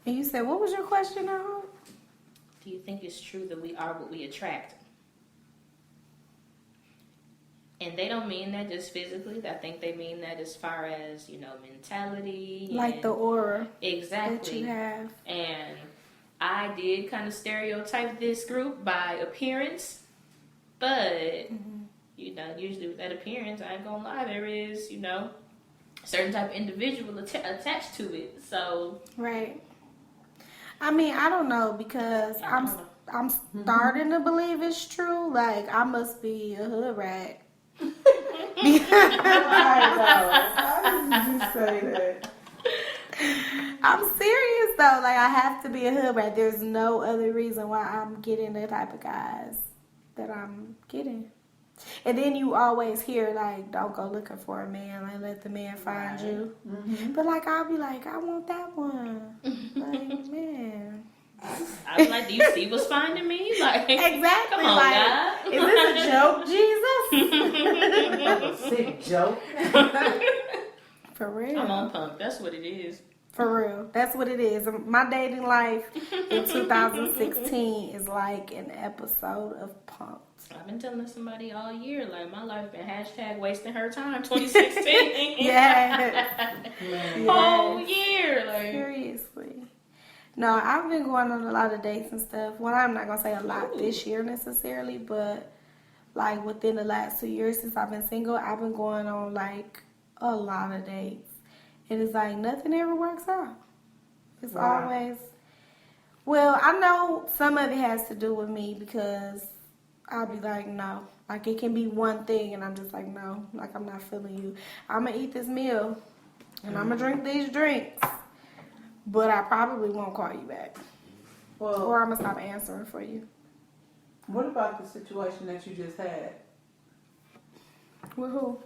And you said, what was your question now? Do you think it's true that we are what we attract? And they don't mean that just physically. I think they mean that as far as, mentality. Like the aura. Exactly. That you have. And I did kind of stereotype this group by appearance. But, usually with that appearance, I ain't gonna lie, there is, a certain type of individual attached to it. So. Right. I mean, I don't know, because I'm starting to believe it's true. Like, I must be a hood rat. How did you say that? I'm serious though. Like, I have to be a hood rat. There's no other reason why I'm getting the type of guys that I'm getting. And then you always hear, like, don't go looking for a man. Like, let the man find you. Mm-hmm. But, like, I'll be like, I want that one. Like, man. I was like, do you see what's finding me? Like, exactly. Come on, like, God. Is this a joke, Jesus? Sick joke. For real. I'm on pump. That's what it is. For real. That's what it is. My dating life in 2016 is like an episode of Punk'd. I've been telling somebody all year, like, my life been #wasting her time 2016. Yeah. Whole year. Like. Seriously. No, I've been going on a lot of dates and stuff. Well, I'm not going to say a lot this year necessarily, but like within the last 2 years since I've been single, I've been going on like a lot of dates. And it's like nothing ever works out. It's always, well, I know some of it has to do with me, because I'll be like, no. Like, it can be one thing and I'm just like, no, like, I'm not feeling you. I'm going to eat this meal and I'm going to drink these drinks. But I probably won't call you back. Well, or I'm going to stop answering for you. What about the situation that you just had? With who?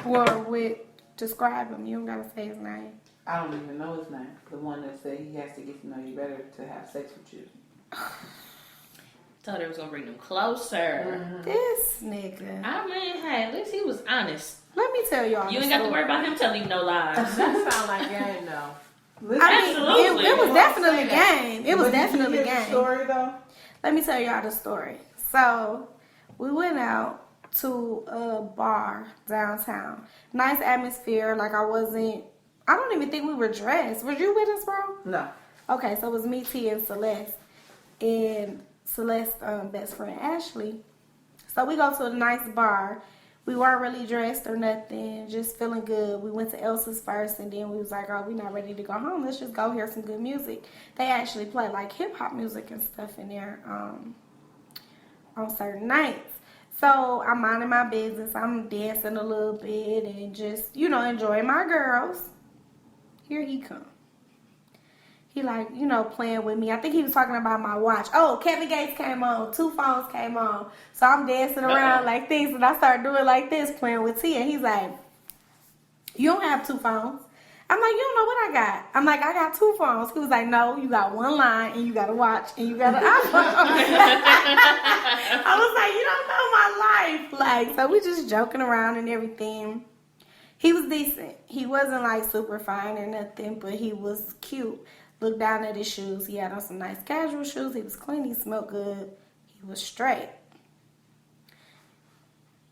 Or with, describe him. You don't got to say his name. I don't even know his name. The one that said he has to get to know you better to have sex with you. Thought it was going to bring them closer. Mm-hmm. This nigga. I mean, hey, at least he was honest. Let me tell y'all. You ain't got to worry about him telling you no lies. That sound like game, though. Absolutely. It was definitely game. It was definitely game. game. Story though. Let me tell y'all the story. So we went out to a bar downtown. Nice atmosphere. Like, I don't even think we were dressed. Were you with us, bro? No. Okay, so it was me, T, and Celeste. And Celeste's best friend, Ashley. So we go to a nice bar. We weren't really dressed or nothing, just feeling good. We went to Elsa's first, and then we was like, oh, we're not ready to go home. Let's just go hear some good music. They actually play, like, hip-hop music and stuff in there on certain nights. So I'm minding my business. I'm dancing a little bit and just, enjoying my girls. Here he comes. He playing with me. I think he was talking about my watch. Oh, Kevin Gates came on. 2 phones came on. So I'm dancing around like this, and I start doing like this, playing with T. And he's like, you don't have 2 phones. I'm like, you don't know what I got. I'm like, I got 2 phones. He was like, no, you got 1 line, and you got a watch, and you got an iPhone. I was like, you don't know my life. Like, so we just joking around and everything. He was decent. He wasn't like super fine or nothing, but he was cute. Looked down at his shoes. He had on some nice casual shoes. He was clean. He smelled good. He was straight.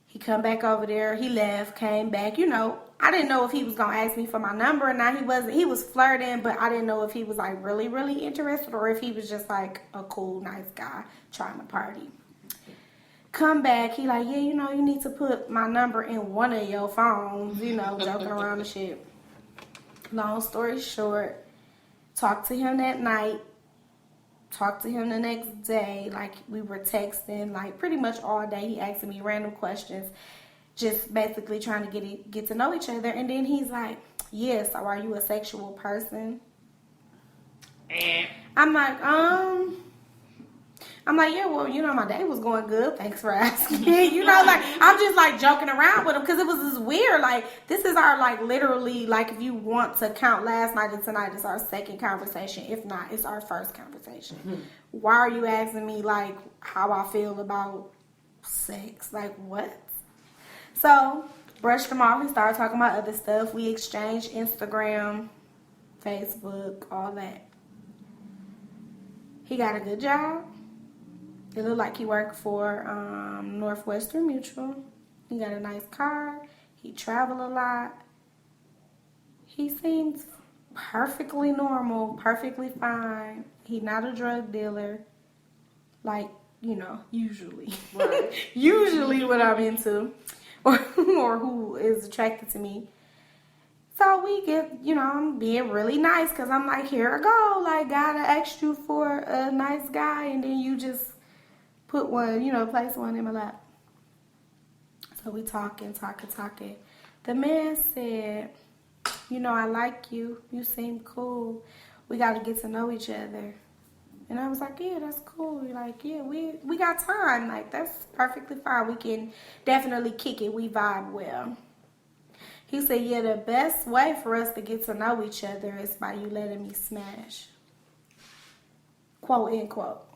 He come back over there. He left, came back. I didn't know if he was going to ask me for my number or not. He wasn't. He was flirting, but I didn't know if he was like really, really interested or if he was just like a cool, nice guy trying to party. Come back. He like, yeah, you need to put my number in one of your phones, joking around and shit. Long story short, talked to him that night, talked to him the next day, like we were texting, like pretty much all day. He asking me random questions, just basically trying to get to know each other. And then he's like, yeah, so are you a sexual person? I'm like, yeah, well, my day was going good. Thanks for asking. Like, I'm just, like, joking around with him because it was just weird. Like, this is our, like, literally, like, if you want to count last night and tonight, it's our second conversation. If not, it's our first conversation. Mm-hmm. Why are you asking me, like, how I feel about sex? Like, what? So, brushed him off and started talking about other stuff. We exchanged Instagram, Facebook, all that. He got a good job. It looked like he worked for Northwestern Mutual. He got a nice car. He traveled a lot. He seems perfectly normal, perfectly fine. He's not a drug dealer. Like, you know, usually. Right. Usually what I'm into. Or who is attracted to me. So we get, you know, I'm being really nice because I'm like, here I go. Like, God, I asked you for a nice guy, and then you just put one, you know, place one in my lap. So we talking. The man said, you know, I like you. You seem cool. We got to get to know each other. And I was like, yeah, that's cool. Like, yeah, we got time. Like, that's perfectly fine. We can definitely kick it. We vibe well. He said, yeah, the best way for us to get to know each other is by you letting me smash. Quote, end quote.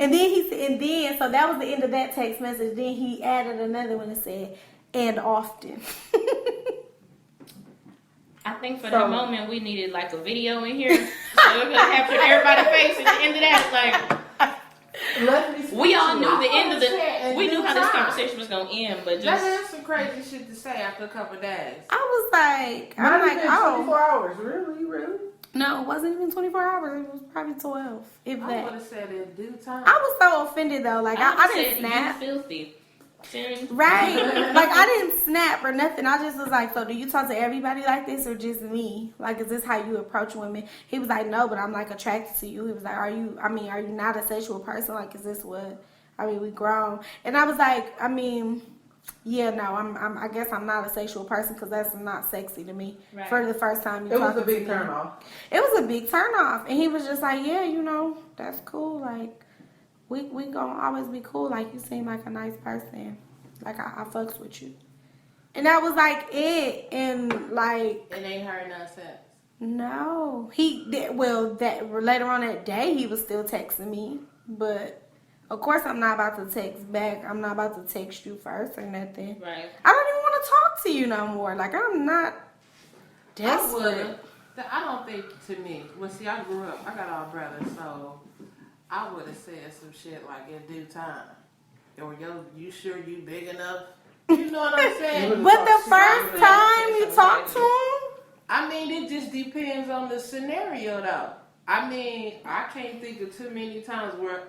And then so that was the end of that text message. Then he added another one and said, and often. I think for that moment we needed like a video in here. So we're gonna capture everybody's face at the end of that. Like, we all knew the end of we knew how this conversation was gonna end, but just that is some crazy shit to say after a couple of days. I was like, Not I'm like, even oh. 24 hours. Really? No, it wasn't even 24 hours. It was probably 12, if I that. would have said in due time. I was so offended, though. Like, I didn't snap. You filthy. Right. Like, I didn't snap or nothing. I just was like, so do you talk to everybody like this or just me? Like, is this how you approach women? He was like, no, but I'm, like, attracted to you. He was like, are you not a sexual person? Like, is this what, we grown. And I was like, yeah, no, I guess I'm not a sexual person because that's not sexy to me. Right. For the first time you It was talking a big to me. turn off. It was a big turn off. And he was just like, yeah, you know, that's cool. Like, we gonna always be cool. Like, you seem like a nice person. Like, I fucks with you. And that was like it. And like, It ain't heard none since. no, he did. Well, that later on that day, he was still texting me. But of course, I'm not about to text back. I'm not about to text you first or nothing. Right. I don't even want to talk to you no more. Like, I'm not desperate. I don't think to me. Well, see, I grew up. I got all brothers, so I would have said some shit like in due time. Or you sure you big enough? You know what I'm saying? But the first time you talked to him, I mean, it just depends on the scenario, though. I mean, I can't think of too many times where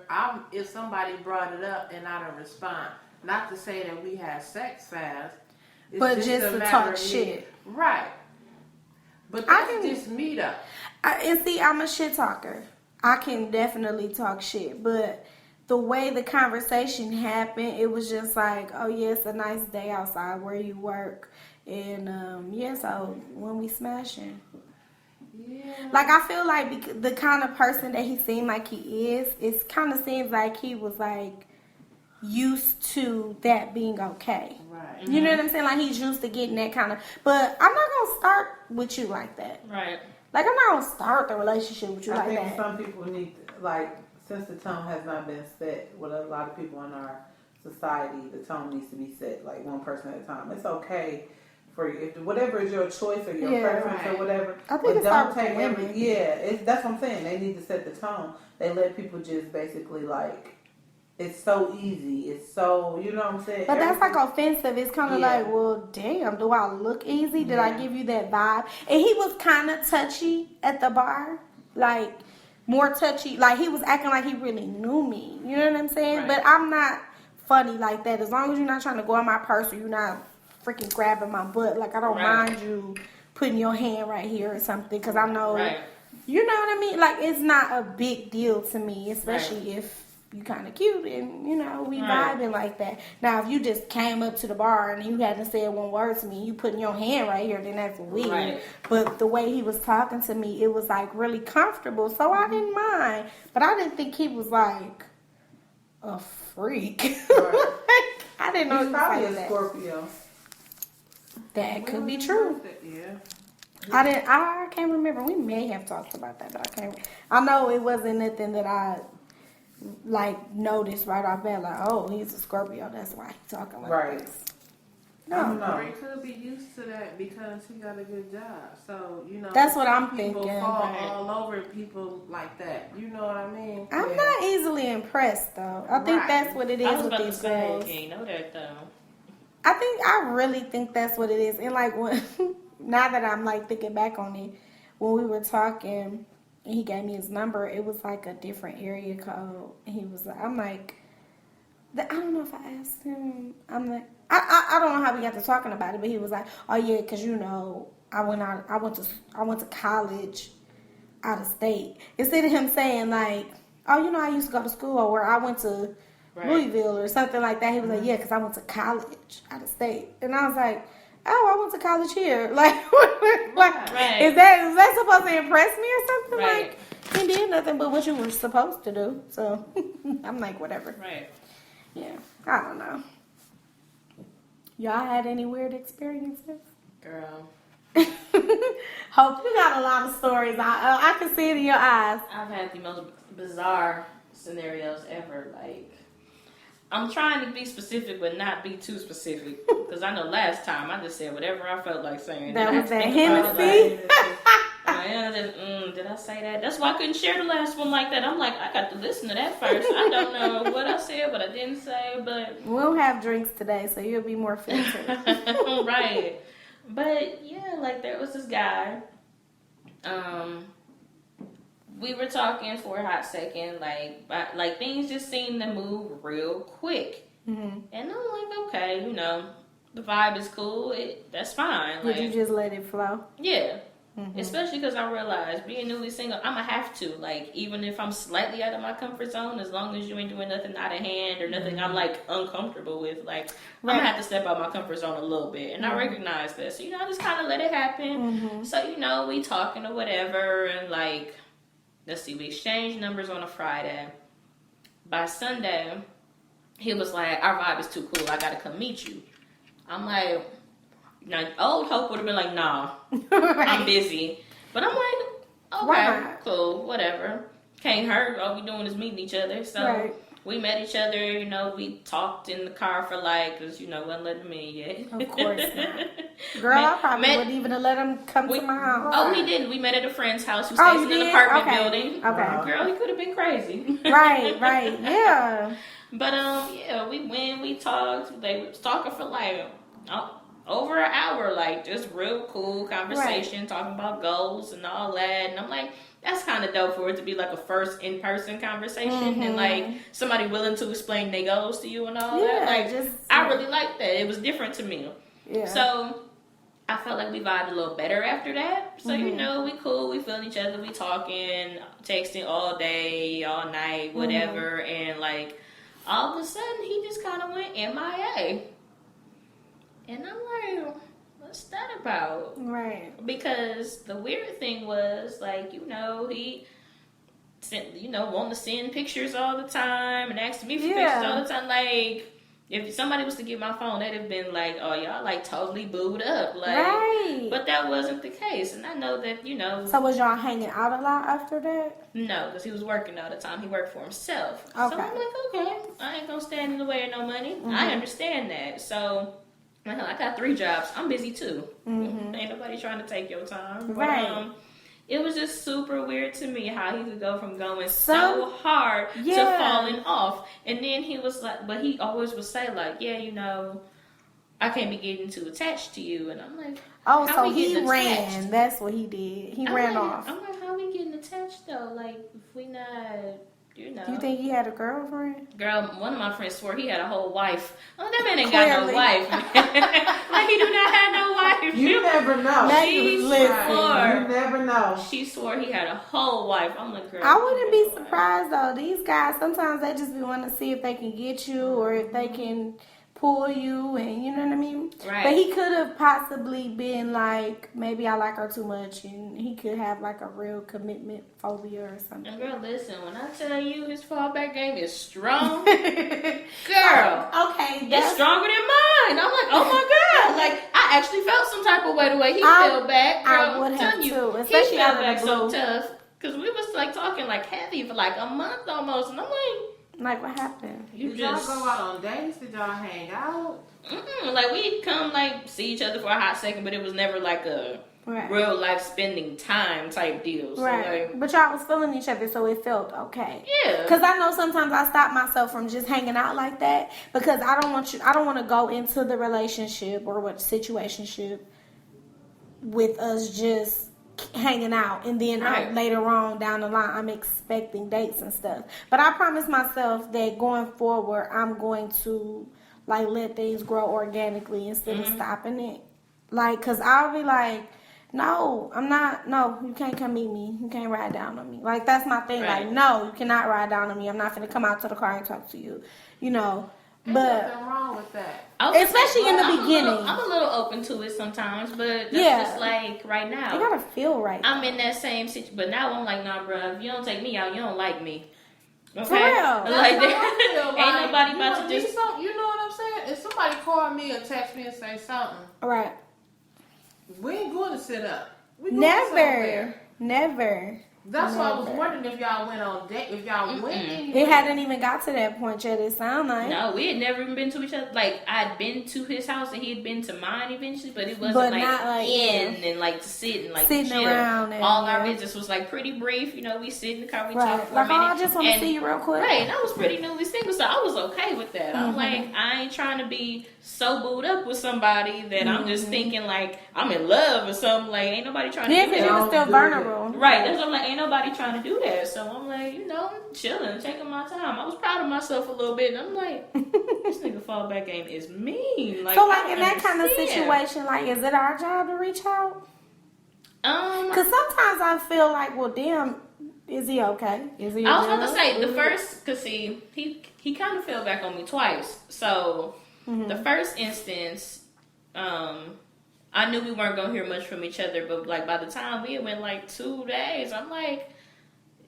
if somebody brought it up and I don't respond. Not to say that we had sex fast. It's but just a to matter talk of shit. Right. But that's just me, though. And see, I'm a shit talker. I can definitely talk shit, but the way the conversation happened, it was just like, oh yeah, it's a nice day outside where you work, and so when we smashing. Yeah. Like, I feel like the kind of person that he seemed like he is, it kind of seems like he was like used to that being okay. Right. You know what I'm saying? Like, he's used to getting that kind of. But I'm not gonna start with you like that. Right. Like, I'm not gonna start the relationship with you like I that. think some people need, like, since the tone has not been set with a lot of people in our society, the tone needs to be set like one person at a time. It's okay for you, if whatever is your choice or your preference or whatever. I think but it's don't hard take for women. that's what I'm saying. They need to set the tone. They let people just basically like, it's so easy. It's so, you know what I'm saying? But that's like offensive. It's kind of like, well, damn, do I look easy? Did I give you that vibe? And he was kind of touchy at the bar. Like, more touchy. Like, he was acting like he really knew me. You know what I'm saying? Right. But I'm not funny like that. As long as you're not trying to go in my purse or you're not freaking grabbing my butt. Like, I don't mind you putting your hand right here or something. Because I know, you know what I mean? Like, it's not a big deal to me. Especially if you kind of cute and, you know, we vibing like that. Now, if you just came up to the bar and you hadn't said one word to me, you putting your hand right here, then that's weird. Right. But the way he was talking to me, it was, like, really comfortable. So I didn't mind. But I didn't think he was, like, a freak. Right. I didn't know He's he was probably like a that. Scorpio. That could be true. Yeah. I can't remember. We may have talked about that, but I can't. I know it wasn't nothing that I like noticed right off bat. Like, oh, he's a Scorpio. That's why he's talking like this. I don't No. know. Or he could be used to that because he got a good job. So, That's what some I'm people thinking. fall Right. all over people like that. You know what I mean? I'm Yeah. not easily impressed though. I think Right. that's what it is I was with about to these say, girls. you know that though. I really think that's what it is. And like when now that I'm like thinking back on it, when we were talking and he gave me his number, it was like a different area code. And he was like, I'm like, I don't know if I asked him. I'm like, I don't know how we got to talking about it, but he was like, oh yeah, because I went to college out of state. Instead of him saying like, oh, I used to go to school, or I went to Right. Louisville or something like that. He was like, yeah, because I went to college out of state. And I was like, oh, I went to college here. Like, Right. is that supposed to impress me or something? Right. Like, you did nothing but what you were supposed to do. So I'm like, whatever. Right. Yeah, I don't know. Y'all had any weird experiences? Girl. Hope you got a lot of stories. I can see it in your eyes. I've had the most bizarre scenarios ever. Like, I'm trying to be specific, but not be too specific. Because I know last time I just said whatever I felt like saying. That Then I was had to that think about it, Hennessy. did I say that? That's why I couldn't share the last one like that. I'm like, I got to listen to that first. I don't know what I said, what I didn't say, but We'll have drinks today, so you'll be more filtered. right. But yeah, like there was this guy. We were talking for a hot second, like things just seemed to move real quick, Mm-hmm. and I'm like, okay, the vibe is cool. That's fine. Did you Like, just let it flow? yeah. Mm-hmm. Especially because I realized being newly single, I'ma have to, like, even if I'm slightly out of my comfort zone, as long as you ain't doing nothing out of hand or nothing I'm like uncomfortable with, like, I'm Right. gonna have to step out my comfort zone a little bit. And I recognize that. So, I just kind of let it happen. Mm-hmm. So, we talking or whatever, and like, let's see, we exchanged numbers on a Friday. By Sunday, he was like, our vibe is too cool. I gotta come meet you. I'm like, now, old Hope would have been like, nah, I'm busy. But I'm like, Why okay, not? cool, whatever. Can't hurt. All we doing is meeting each other. So Right. we met each other, we talked in the car for because, wasn't letting me in yet. Of course not. Girl, I probably wouldn't even have let him come to my house. Oh, he didn't. We met at a friend's house who Oh, stays you in an did? apartment Okay. building. Okay. Girl, he could have been crazy. Right, yeah. But yeah, we talked. They was talking for over an hour, just real cool conversation, talking about goals and all that. And I'm like, that's kind of dope for it to be like a first in-person conversation and somebody willing to explain their goals to you and all Yeah, that. I really liked that. It was different to me. Yeah. So I felt like we vibed a little better after that. So, we cool, we feeling each other, we talking, texting all day, all night, whatever. And all of a sudden he just kind of went MIA. And I'm like, what's that about? Right. Because the weird thing was, he sent, wanting to send pictures all the time and asking me for pictures all the time. If somebody was to get my phone, they'd have been like, oh, y'all, totally booed up. Right. But that wasn't the case. And I know that, So was y'all hanging out a lot after that? no, because he was working all the time. He worked for himself. Okay. So I'm like, okay, I ain't going to stand in the way of no money. I understand that. So I got 3 jobs. I'm busy too. Ain't nobody trying to take your time. Right. But, it was just super weird to me how he could go from going so hard to Yeah. falling off. And then he was like, but he always would say yeah, I can't be getting too attached to you. And I'm like, Oh, how so we he getting ran. attached? That's what he did. He ran off. I'm like, how we getting attached though? If we not, Do you think he had a girlfriend? Girl, one of my friends swore he had a whole wife. Oh, that man ain't got no Clearly. wife. He do not have no wife. You never know. Now She you listen. You swore. never know. She swore he had a whole wife. I'm like, girl. I wouldn't be surprised though. These guys sometimes they just be wanting to see if they can get you or if they can pull you, and you know what I mean. Right. But he could have possibly been like, maybe I like her too much, and he could have like a real commitment phobia or something. And girl, listen, when I tell you his fallback game is strong, girl, Okay, it's stronger than mine. I'm like, oh my god, I actually felt some type of way the way he fell back. Girl, I would I'm have telling you, too, he especially fell out back of the so blue. tough because we was talking heavy for a month almost, and I'm like, Like, what happened? You Did just y'all go out on dates? Did y'all hang out? like we'd come like see each other for a hot second, but it was never like a Right. real life spending time type deal. So Right. like, But y'all was feeling each other, so it felt okay. yeah. Because I know sometimes I stop myself from just hanging out like that because I don't want to go into the relationship or what situationship with us just hanging out and then Right. later on down the line I'm expecting dates and stuff. But I promise myself that going forward I'm going to like let things grow organically instead of stopping it. Like, cause I'll be like, no, I'm not. No, you can't come meet me. You can't ride down on me. Like, that's my thing. Right. Like, no, you cannot ride down on me. I'm not gonna come out to the car and talk to you. You know, There's but nothing wrong with that. I was especially in the I'm beginning. I'm a little open to it sometimes, but that's Yeah. just like right now. you gotta feel right. I'm in that same situation, but now I'm like, nah, bro. If you don't take me out, you don't like me. Okay? For real. Like, That's how I feel, ain't nobody about to need just. something, you know what I'm saying? If somebody call me or text me and say something, Right. we ain't going to sit up. We going Never. somewhere. Never. That's why I was Never. wondering if y'all went on date, if y'all went anywhere. It hadn't even got to that point yet. It sound like. No, we had never even been to each other. Like, I'd been to his house and he had been to mine eventually, but it wasn't But like not like, in and like to sit and like Sitting chill. around and, All our yeah. business was like pretty brief. You know, we sit in the car, we talk Right. for Like, a oh, minute. I just want to and- see you real quick. Right, and I was pretty newly single, so I was okay with that. I'm Mhm. like, I ain't trying to be so booed up with somebody that I'm just Mm-hmm. thinking like I'm in love or something. Like, ain't nobody trying to Yeah, do because that. you were Don't still do vulnerable. Right, that's what I'm like, ain't nobody trying to do that. So I'm like, you know, chilling, taking my time. I was proud of myself a little bit, and I'm like, this nigga fallback game is mean. Like, So, I like, don't in that kind of understand. situation, like, is it our job to reach out? Because I sometimes I feel like, well, damn, is he okay? Is he? was about to good? say the first, cause see, he kind of fell back on me twice. So the first instance, I knew we weren't gonna hear much from each other, but like by the time we had went like 2 days, I'm like,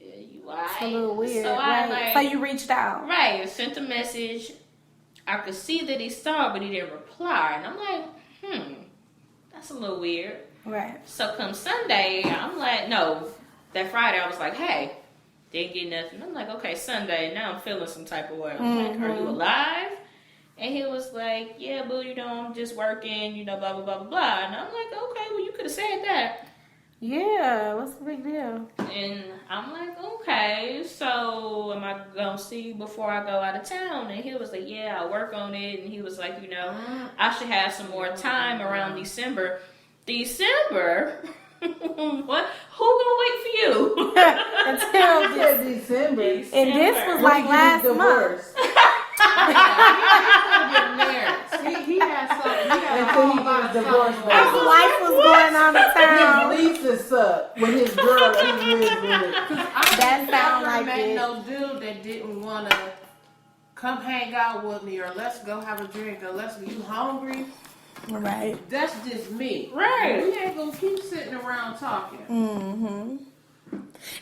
yeah, you alright? It's a little weird. So I right? like, So you reached out. right, sent a message. I could see that he saw, but he didn't reply, and I'm like, that's a little weird. Right. So come Sunday, I'm like, no, that Friday I was like, hey, didn't get nothing. I'm like, okay, Sunday, now I'm feeling some type of way. I'm like, are you alive? And he was like, yeah, boo, you know, I'm just working, you know, blah, blah, blah, blah, blah. And I'm like, okay, well, you could have said that. Yeah. What's the big deal? And I'm like, okay, so am I going to see you before I go out of town? And he was like, yeah, I'll work on it. And he was like, you know, I should have some more time around December. December? What? Who gonna wait for you? Until He said December. and this was When like he last gets month. divorced. Get married. He had something. He had a Until he whole lot gets of divorced, something. baby. His life was going on in town. His leases up with his girl that he lives with. That sound never like met it. no dude that didn't want to come hang out with me or let's go have a drink or let's you hungry. Right. That's just me. Right. We ain't gonna keep sitting around talking. Mm-hmm.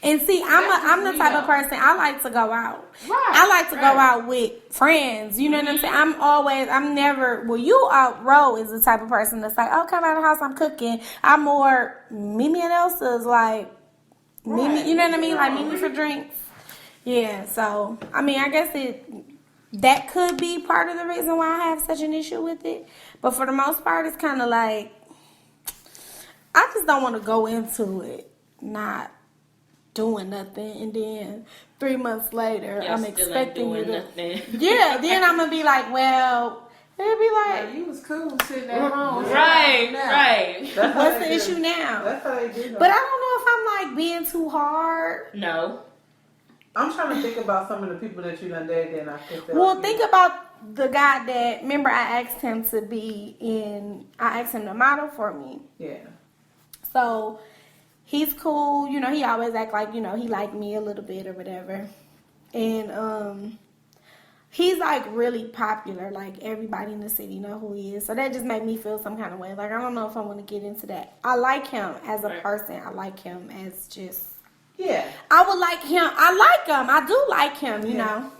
And see, I'm the type of person I like to go out. Right. I like to go right. out with friends. You know what I'm saying? I'm never. Well, you Ro is the type of person that's like, oh, come out of the house, I'm cooking. I'm more Mimi and Elsa's like, meet me. You know what I mean? Like meet me for drinks. Yeah. So I mean, I guess that could be part of the reason why I have such an issue with it. But for the most part, it's kind of like I just don't want to go into it not doing nothing, and then 3 months later, Y'all I'm still ain't expecting you doing to. nothing. Yeah, then I'm gonna be like, well, it'll be Yeah, like, you was cool sitting at home. Right, Now. right. That's how what's they the do. issue now? That's how they do. But I don't know if I'm like being too hard. No. I'm trying to think about some of the people that you done dated, and I think that. Well, think about the guy that, remember I asked him to be in, I asked him to model for me. Yeah. So he's cool, you know, he always act like, you know, he liked me a little bit or whatever. And he's like really popular, like everybody in the city know who he is. So that just made me feel some kind of way. Like I don't know if I want to get into that. I like him as a Right. person. I like him as just, Yeah. I would like him. I like him. I do like him, you Yeah. know.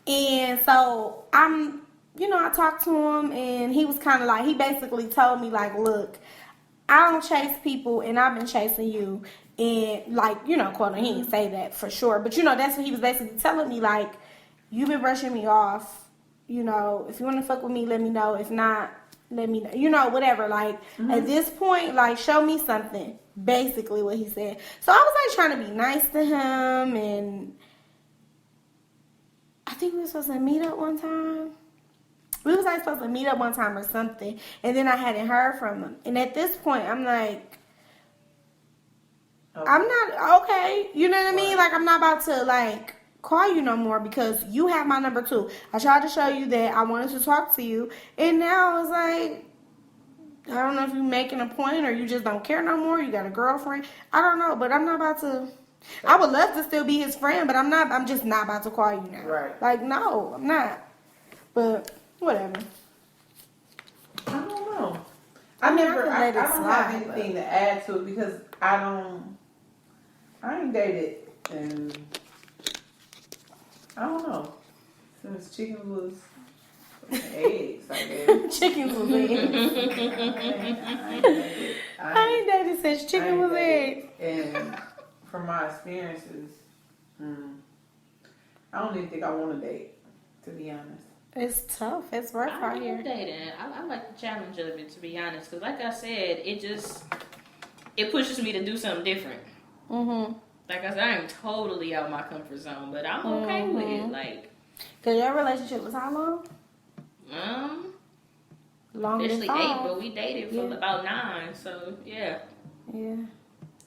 And so I talked to him, and he was kind of like, he basically told me like, look, I don't chase people, and I've been chasing you. And like, you know, quote, he didn't say that for sure, but you know, that's what he was basically telling me. Like, you've been brushing me off. You know, if you want to fuck with me, let me know. If not, let me know. You know, whatever. Like, at this point, like, show me something. Basically what he said. So I was, like, trying to be nice to him. And I think we were supposed to meet up one time. We was, like, supposed to meet up one time or something. And then I hadn't heard from him. And at this point, I'm like, Okay. I'm not, okay. You know what I mean? Right. Like, I'm not about to, like, call you no more because you have my number too. I tried to show you that I wanted to talk to you. And now it's like, I don't know if you're making a point or you just don't care no more. You got a girlfriend. I don't know, but I'm not about to. I would love to still be his friend, but I'm just not about to call you now. Right. Like, no, I'm not. But whatever. I don't know. I mean, I I can let it don't have slide, anything to add to it because I ain't dated and I don't know. Since chicken was eggs, I guess. Chicken was eggs. I ain't dated since chicken was eggs. And from my experiences, I don't even think I want to date, to be honest. It's tough. It's rough I out don't here. dating. I like the challenge of it, to be honest. Because like I said, it pushes me to do something different. Mm-hmm. Like I said, I am totally out of my comfort zone, but I'm okay with it. Like, Cause your relationship was how long? Longer than officially 8, 5. but we dated for Yeah. about 9. So yeah. Yeah.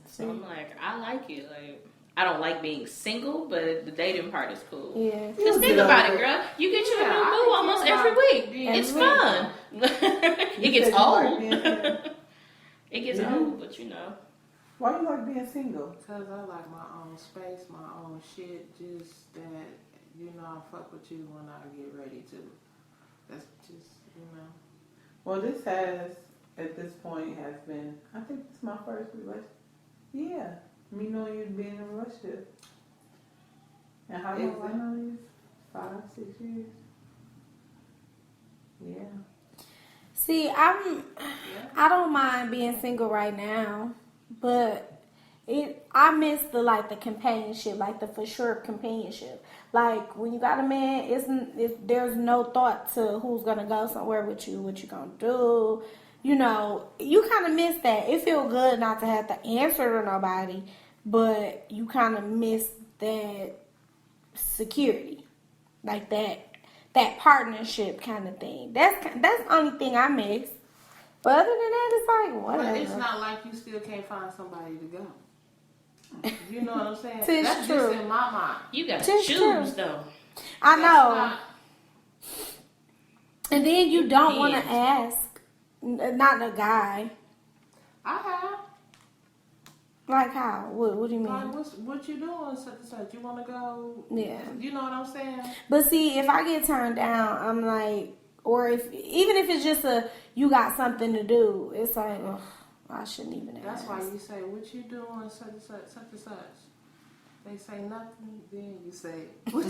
So I'm like, I like it. Like, I don't like being single, but the dating part is cool. Yeah. Just think about it, girl. You get you a new boo almost every week. It's fun. It gets old. It gets old, but you know. Why you like being single? Because I like my own space, my own shit. Just that, you know, I fuck with you when I get ready to. That's just, you know. Well, this has, at this point, has been, I think it's my first relationship. Yeah. Me knowing you being in a relationship. And how long I know you? 5, 6 years. Yeah. See, I don't mind being single right now, but I miss the companionship, like the for sure companionship. Like when you got a man, there's no thought to who's gonna go somewhere with you, what you gonna do. You know, you kind of miss that. It feel good not to have to answer to nobody, but you kind of miss that security, like that partnership kind of thing. That's the only thing I miss. But other than that, it's like whatever. But it's not like you still can't find somebody to go. You know what I'm saying? Tis That's true. just in my mind. You gotta Tis choose, true. though. I know. Not, And then you don't want to Depends. ask, not a guy. I have. Like how? What do you Like, mean? what you doing? Such and such. You want to go? Yeah. You know what I'm saying? But see, if I get turned down, I'm like, or even if it's just you got something to do, it's like, ugh, I shouldn't even ask. That's why you say, what you doing? Such and such, such and such. They say nothing, then you say, You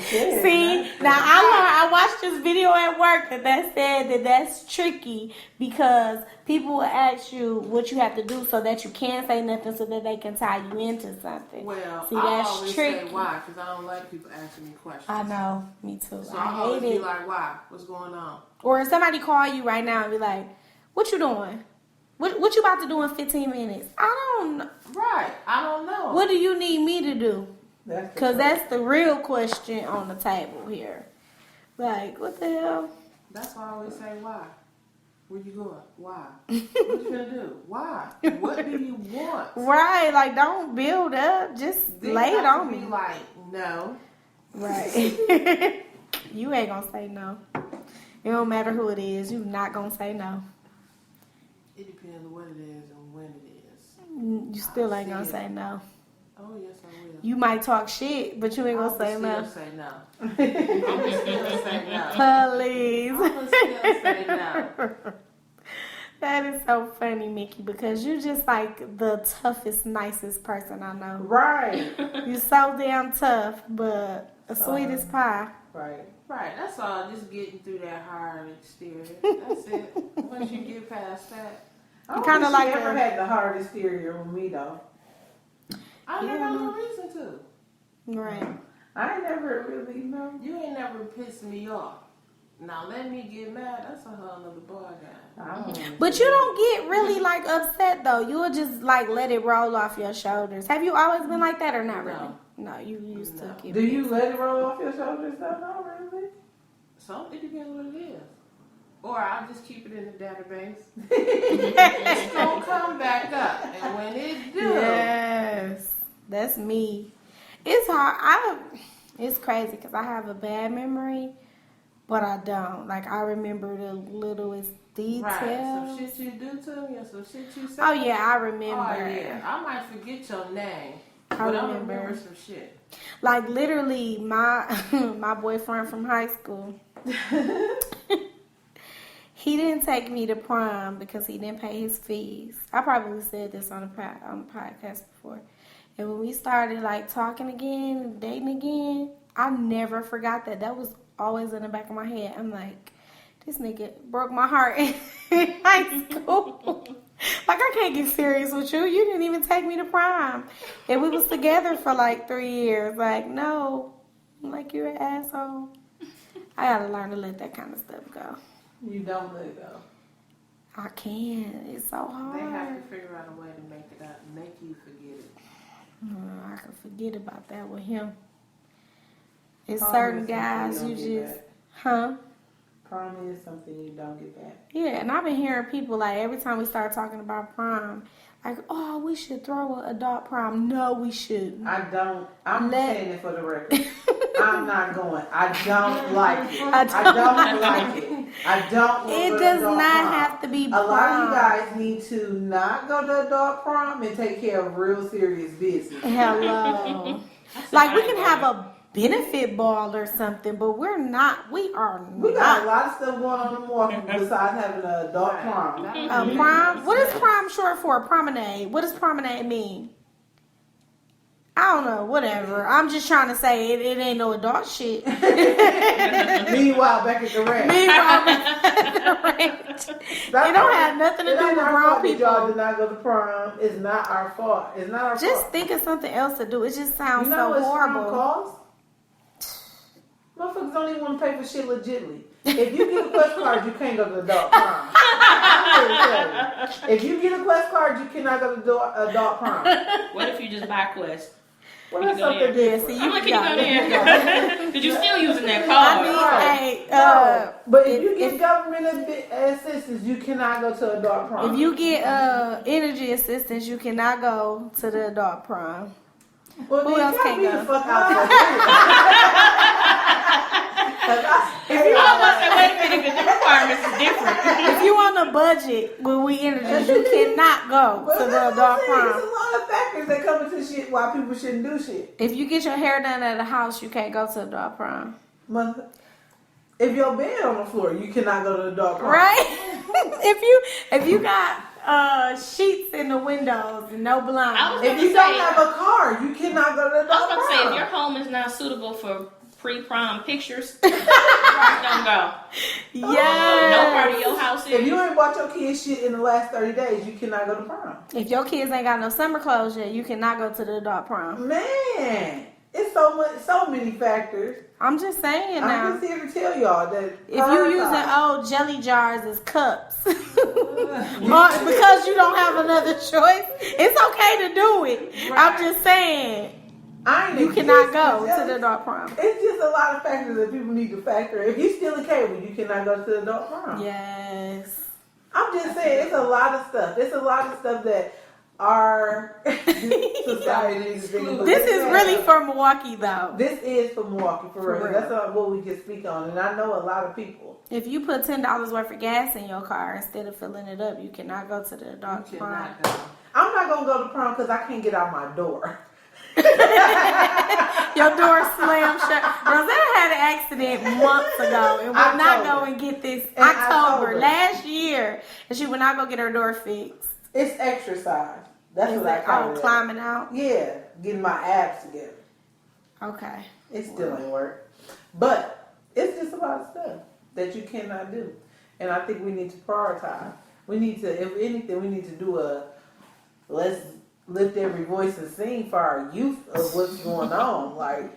said. See, now I watched this video at work that said that's tricky because people will ask you what you have to do so that you can't say nothing so that they can tie you into something. well, See, I that's always tricky. say why, because I don't like people asking me questions. I know, me too. So I always hate be it. like, why? What's going on? Or if somebody call you right now and be like, "What you doing? What you about to do in 15 minutes?" I don't know. Right. I don't know. What do you need me to do? That's Because that's the real question on the table here. Like, what the hell? That's why I always say, why? Where you going? Why? What you gonna do? Why? What do you want? Right, like, don't build up. Just Then lay you it have on to be me. like, no. Right. You ain't gonna say no. It don't matter who it is. You not gonna say no. It depends on what it is and when it is. You still ain't gonna see it. say no. Oh yes, I will. You might talk shit, but you ain't gonna say no. I'ma still say no. I'ma still say no. Please. I'ma still say no. That is so funny, Mickey, because you just like the toughest, nicest person I know. right. You're so damn tough, but sweet as pie. Right. Right, that's all. Just getting through that hard exterior. That's it. Once you get past that, I don't Kinda think like she ever a- had the hard exterior with me though. I never have no reason to. Right. I ain't never really know. You ain't never pissed me off. Now let me get mad. That's a whole nother ball game. I don't But you don't get really like upset though. You'll just like let it roll off your shoulders. Have you always been like that or not really? No, you used to get Do you let it roll off your shoulders though? No, really. So it depends what it is. Or I'll just keep it in the database. It's gonna come back up. And when it do, Yes, that's me. It's hard. It's crazy because I have a bad memory, but I don't. Like I remember the littlest details. right, some shit you do to me or some shit you say. Oh yeah, I remember. Oh yeah, I might forget your name, I but I remember. remember some shit. Like literally, my my boyfriend from high school. He didn't take me to prom because he didn't pay his fees. I probably said this on the podcast before. And when we started like talking again and dating again, I never forgot that. That was always in the back of my head. I'm like, this nigga broke my heart in high school. Like I can't get serious with you. You didn't even take me to prom. And we was together for like 3 years. Like, no. Like you're an asshole. I gotta learn to let that kind of stuff go. You don't let it go. I can't. It's so hard. They have to figure out a way to make it up, make you forget it. I can forget about that with him. It's Prom certain is something guys you you don't get just, back. huh? Prom is something you don't get back. Yeah, and I've been hearing people like every time we start talking about prom, like, oh, we should throw an adult prom. No, we shouldn't. I don't. I'm Let- saying it for the record. I'm not going. I don't like it. I I don't like it. I don't. Want It to does adult not prom. have to be A prom. lot of you guys need to not go to adult prom and take care of real serious business. Hello. Like we can have a benefit ball or something, but we're not. We are We got a not. lot of stuff going on in Milwaukee besides having an adult prom. Prom? What is prom short for? Promenade. What does promenade mean? I don't know. Whatever. I'm just trying to say it ain't no adult shit. Meanwhile, back at the ranch. It don't have nothing to It do ain't with our grown fault that y'all people. did not go to prom. It's not our fault. It's not our Just fault. think of something else to do. It just sounds You know so what prom horrible. costs? Motherfuckers don't even want to pay for shit legitly. If you get a Quest card, you can't go to adult prom. I'm here to tell you. If you get a Quest card, you cannot go to adult prom. What if you just buy Quest? Well, You that's go something there. different. See, I'm like, can Yeah. you go there? Because you're still using that card. I mean, Right. hey, No, but if you if- get government assistance, you cannot go to adult prom. if you get energy assistance, you cannot go to the adult prom. well, who then else cut can't me go? the fuck out your head. I was about to say, wait a minute, because the requirements is different. If you on a budget with We Energies, you cannot go Well, to the that's what I'm adult saying. There's prom. a lot of factors that come into shit why people shouldn't do shit. If you get your hair done at a house, you can't go to adult prom. Mother, if your bed on the floor, you cannot go to adult prom. Right? if you got sheets in the windows and no I was blinds. If you don't have a car, you cannot go to I was adult about to say, prom. if your home is not suitable for pre-prom pictures, don't go. No Yeah. part of your house is. If you ain't bought your kids shit in the last 30 days, you cannot go to prom. If your kids ain't got no summer clothes yet, you cannot go to the adult prom. Man, it's so many factors. I'm just saying I'm now. just here to tell y'all that If you using prioritize. old jelly jars as cups, or because you don't have another choice, it's okay to do it. I'm just saying I ain't you against cannot go it, to just- the adult prom. It's just a lot of factors that people need to factor. If you steal a cable, you cannot go to the adult prom. Yes. I'm just saying, it's a lot of stuff. It's a lot of stuff that our society needs to think about. This is really for Milwaukee though. This is for Milwaukee, for real. For real. That's what we can speak on. And I know a lot of people. If you put $10 worth of gas in your car instead of filling it up, you cannot go to the adult You prom. cannot go. I'm not going to go to prom because I can't get out my door. Your door slammed shut. Rosetta had an accident months ago and would not go October. and get this In October October. last year, and she would not go get her door fixed. It's exercise. That's It's what I like, call oh, it. climbing out. Yeah, getting my abs together. Okay. It still ain't work. But it's just a lot of stuff that you cannot do. And I think we need to prioritize. We need to, if anything, we need to do let's lift every voice and sing for our youth of what's going on. Like,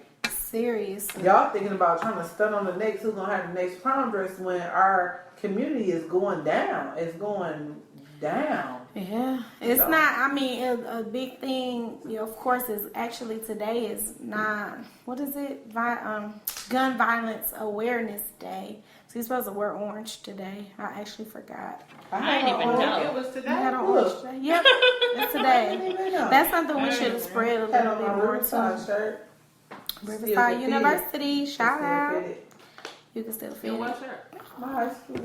Seriously. Y'all thinking about trying to stun on the next who's gonna have the next prom dress when our community is going down. It's going down. Yeah, it's So. not. I mean, a big thing, you know, of course, is actually today is not. What is it? Gun Violence Awareness Day. So you're supposed to wear orange today. I actually forgot. I didn't even know. It was You today. had on orange Look. today? Yep, it's I today. didn't even know. That's something we should have spread a Had little on bit my more Riverside too. shirt. Riverside Still University, shout Still out. fitted. You can still In feel what it. shirt? My high school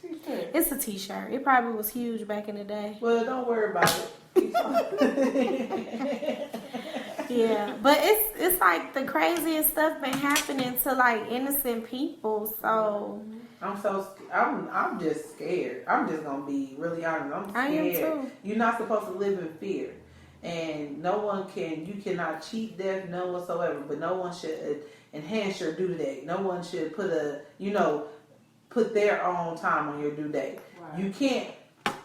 t-shirt. It's a t-shirt. It probably was huge back in the day. Well, don't worry about it. Yeah, but it's like the craziest stuff been happening to like innocent people. So I'm just scared. I'm just gonna be really honest. I'm scared. I am too. You're not supposed to live in fear, and no one can. You cannot cheat death, none whatsoever. But no one should enhance your due date. No one should put their own time on your due date. Right. You can't.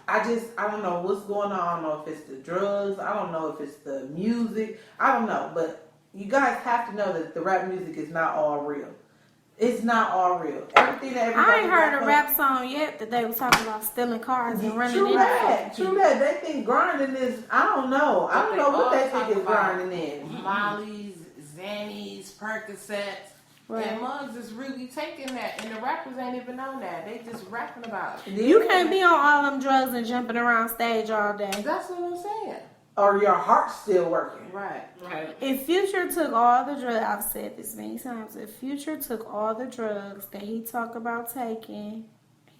I don't know what's going on. I don't know if it's the drugs. I don't know if it's the music. I don't know. But you guys have to know that the rap music is not all real. It's not all real. Everything that everybody I ain't heard a rap song yet that they was talking about stealing cars and running True into that. people. True that. They think grinding is. I don't know. I don't know what they think is about grinding is. Molly's, Xannies, Percocets. Right. And Muggs is really taking that, and the rappers ain't even on that. They just rapping about it. You can't be on all them drugs and jumping around stage all day. That's what I'm saying. Or your heart's still working. Right. Right. If Future took all the drugs, I've said this many times, if Future took all the drugs that he talk about taking,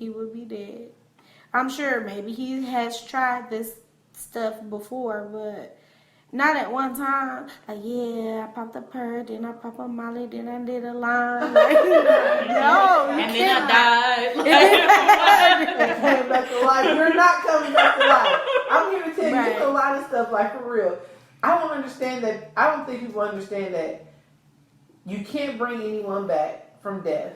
he would be dead. I'm sure maybe he has tried this stuff before, but not at one time. Like, yeah, I popped a perk, then I popped a Molly, then I did a line. Like, no, you And then cannot. I died. And came back to life. You're not coming back to life. I'm here to tell you Right. it's a lot of stuff, like, for real. I don't understand that. I don't think people understand that you can't bring anyone back from death.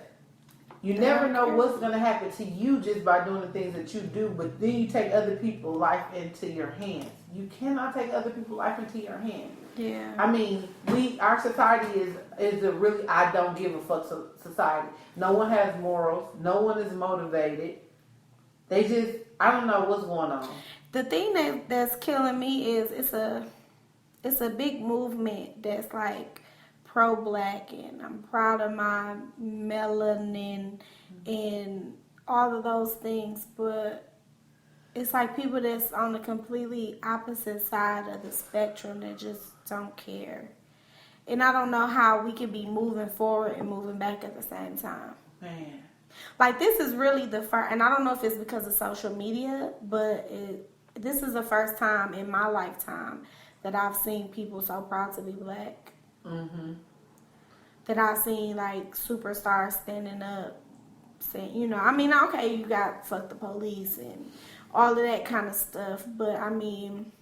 You never know what's going to happen to you just by doing the things that you do, but then you take other people's life into your hands. You cannot take other people's life into your hands. Yeah. I mean, our society is a really I don't give a fuck society. No one has morals. No one is motivated. They just, I don't know what's going on. The thing that's killing me is it's a big movement that's like pro-black, and I'm proud of my melanin and all of those things, but it's like people that's on the completely opposite side of the spectrum that just don't care. And I don't know how we can be moving forward and moving back at the same time. Man. Like, this is really the first, and I don't know if it's because of social media, but this is the first time in my lifetime that I've seen people so proud to be black. Mm-hmm. That I've seen, like, superstars standing up saying, you know, I mean, okay, you got fuck the police and all of that kind of stuff, but I mean,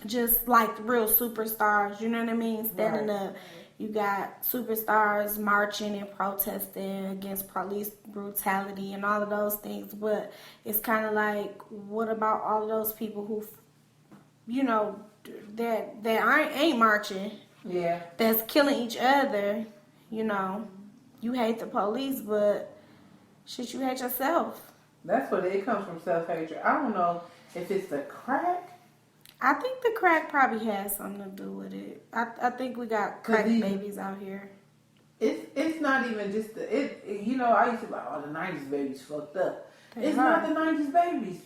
just like real superstars, you know what I mean, standing Right. up. You got superstars marching and protesting against police brutality and all of those things, but it's kind of like, what about all of those people who, you know, that ain't marching, Yeah. that's killing each other? You know, you hate the police, but shit, you hate yourself. That's what it comes from, self-hatred. I don't know if it's the crack. I think the crack probably has something to do with it. I think we got crack these- babies out here. It's not even just you know, I used to be like, oh, the 90s babies fucked up. They It's are. not the 90s babies.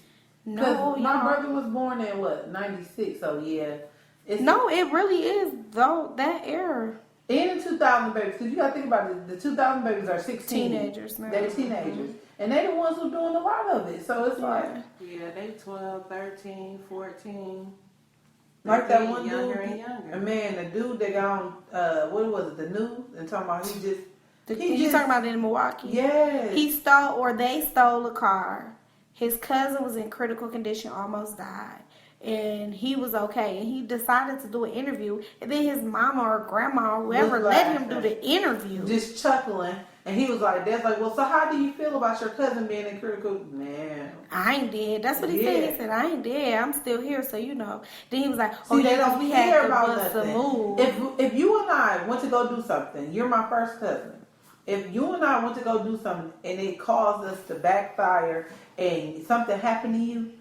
No, Because my y'all. brother was born in, 96, so yeah. It's No, it really is, though, that era. in the 2000 babies, because you got to think about it, the 2000 babies are 16. Teenagers now. They're teenagers. And they're the ones who doing a lot of it. So it's like Yeah, they 12, 13, 14. that They one get younger dude. and younger. Man, the dude that got on, what was it, the news? And talking about You talking about in Milwaukee? Yes. They stole a car. His cousin was in critical condition, almost died. And he was okay. And he decided to do an interview. And then his mama or grandma or whoever Was let him laughing. do the interview. Just chuckling. And he was like, Dad's like, well, so how do you feel about your cousin being in critical? Man. I ain't dead. That's what he said. He said, I ain't dead. I'm still here, so you know. Then he was like, See, they don't we care had about to bust a nothing. move. If you and I went to go do something, you're my first cousin. If you and I went to go do something and it caused us to backfire and something happened to you,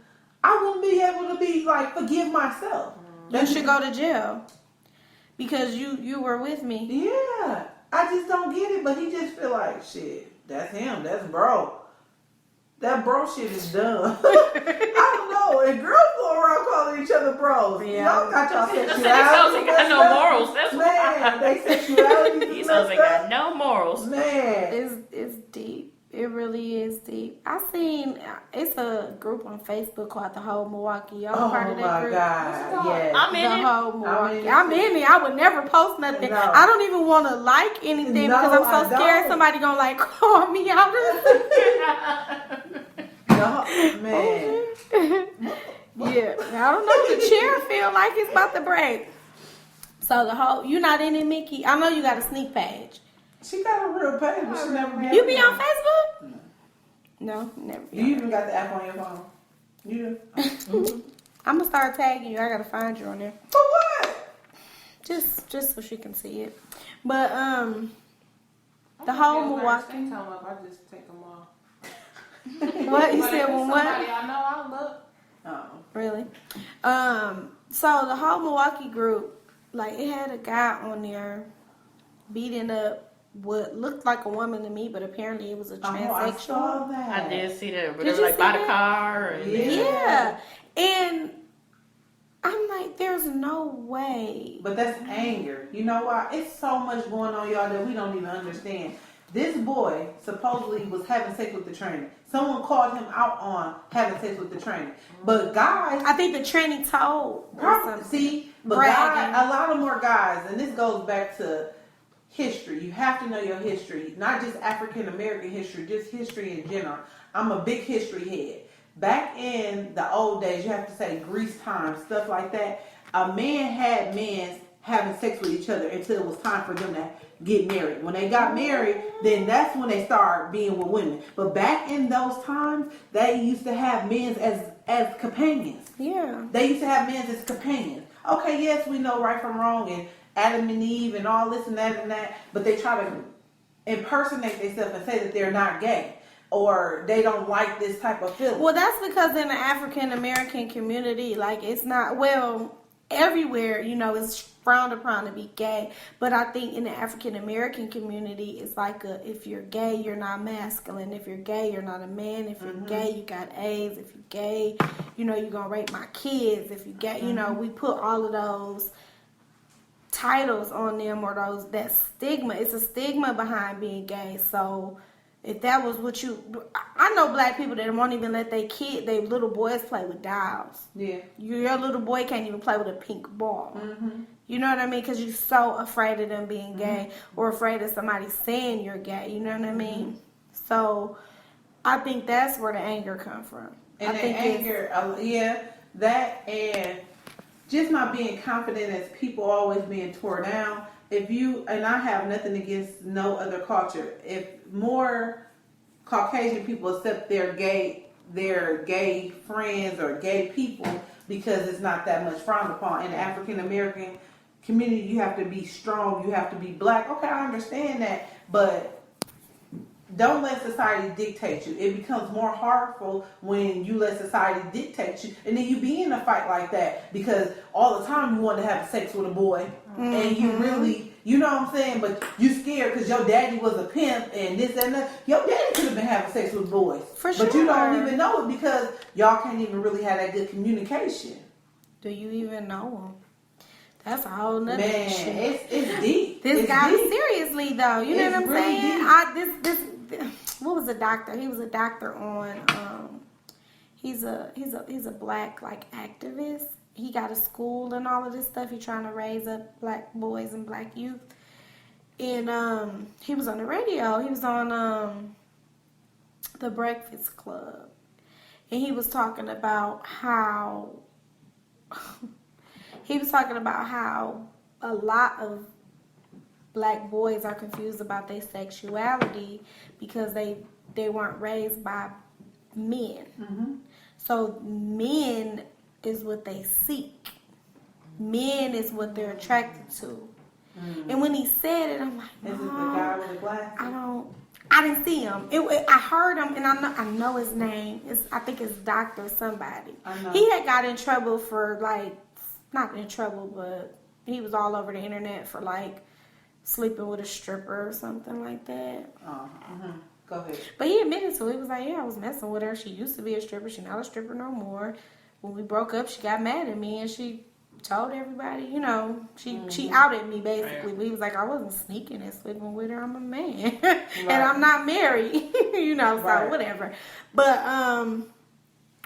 I wouldn't be able to be like, forgive myself. You should go to jail. Because you were with me. Yeah. I just don't get it, but he just feel like, shit, that's him, that's bro. That bro shit is done. I don't know. And girls go around calling each other bros. Yeah. Y'all got y'all He sexuality. got no morals. That's Man, why. they sexuality. He sounds like got no morals. Man. It's deep. It really is deep. It's a group on Facebook called The Whole Milwaukee. Y'all Oh part of that my group? God. Yes. I'm in The it. Whole Milwaukee. I'm I'm in it. I would never post nothing. No. I don't even want to like anything No, because I'm I so scared don't. somebody gonna like call me out. No, man. Yeah, I don't know. The chair feel like it's about to break. So you not in it, Mickey? I know you got a sneak page. She got a real page, but she never You be on Facebook? No, never. You even got the app on your phone. You do? I'm gonna start tagging you. I gotta find you on there. For what? Just so she can see it. But the whole Milwaukee. I just take them off. What you But said? if When it's what? somebody I know, I'll look. Oh. Really? So the whole Milwaukee group, like it had a guy on there beating up what looked like a woman to me, but apparently it was a Oh, I transsexual. saw that. I did see that, but Did it was you like see by the that? car. And Yeah. And I'm like, there's no way. But that's anger. You know why? It's so much going on, y'all, that we don't even understand. This boy supposedly was having sex with the trainer. Someone called him out on having sex with the trainer. But guys, I think the tranny told. or probably, something. see, but Bragging. guys, a lot of more guys, and this goes back to history. You have to know your history, not just African American history, just history in general. I'm a big history head. Back in the old days, you have to say Greece times, stuff like that. A man had men having sex with each other until it was time for them to get married. When they got married, then that's when they started being with women. But back in those times, they used to have men as companions. Yeah. They used to have men as companions. Okay, yes, we know right from wrong and Adam and Eve and all this and that, but they try to impersonate themselves and say that they're not gay or they don't like this type of feeling. Well, that's because in the African American community, like it's not, well, everywhere, it's frowned upon to be gay. But I think in the African American community, it's like if you're gay, you're not masculine. If you're gay, you're not a man. If you're gay, you got AIDS. If you're gay, you're going to rape my kids. If you're gay, we put all of those titles on them or that stigma. It's a stigma behind being gay. So if that was what I know black people that won't even let their little boys play with dolls. Yeah. Your little boy can't even play with a pink ball. You know what I mean? Because you're so afraid of them being gay or afraid of somebody saying you're gay. You know what I mean? So I think that's where the anger comes from. And the anger, that and just not being confident as people always being tore down. And I have nothing against no other culture. If more Caucasian people accept their gay friends or gay people because it's not that much frowned upon. In the African American community, you have to be strong, you have to be black. Okay, I understand that, but don't let society dictate you. It becomes more harmful when you let society dictate you, and then you be in a fight like that because all the time you want to have sex with a boy, and you really, you know what I'm saying, but you scared because your daddy was a pimp and this and that. Your daddy could have been having sex with boys, For sure. but you don't even know it because y'all can't even really have that good communication. Do you even know him? That's a whole nother Man, issue. it's deep. This It's guy, deep. seriously though, you know It's what I'm really saying? deep. What was a doctor? He was a doctor on. He's a black activist. He got a school and all of this stuff. He's trying to raise up black boys and black youth. And he was on the radio. He was on the Breakfast Club, and he was talking about how a lot of black boys are confused about their sexuality because they weren't raised by men. Mm-hmm. So men is what they seek. Men is what they're attracted to. Mm-hmm. And when he said it, I'm like, Is it the no, guy with the glasses? I didn't see him. I heard him, and I know his name. I think it's Dr. somebody. I know. He had got in trouble for, like, not in trouble, but he was all over the internet for, like, sleeping with a stripper or something like that. Oh, go ahead. But he admitted to it. He was like, yeah, I was messing with her. She used to be a stripper. She's not a stripper no more. When we broke up, she got mad at me, and she told everybody, you know, she outed me, basically. Right. He was like, I wasn't sneaking and sleeping with her. I'm a man. Right. And I'm not married. You know, so right. Whatever. But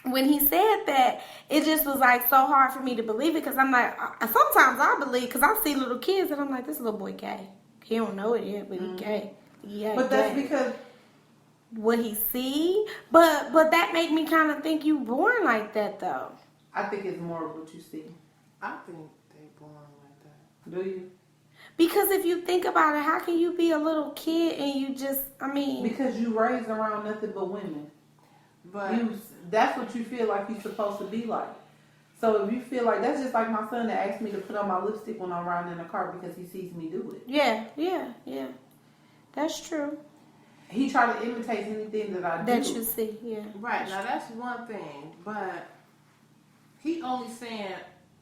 when he said that, it just was, like, so hard for me to believe it, because I'm like, sometimes I believe, because I see little kids, and I'm like, this little boy gay. He don't know it yet, but he gay. Yeah, but that's because... what he see, but that made me kind of think you born like that, though. I think it's more of what you see. I think they born like that. Do you? Because if you think about it, how can you be a little kid and you just, I mean... Because you raised around nothing but women. But that's what you feel like you're supposed to be like. So if you feel like, that's just like my son that asked me to put on my lipstick when I'm riding in the car because he sees me do it. Yeah. That's true. He tried to imitate anything that I do. That you see, yeah. Right, now that's one thing, but he only saying,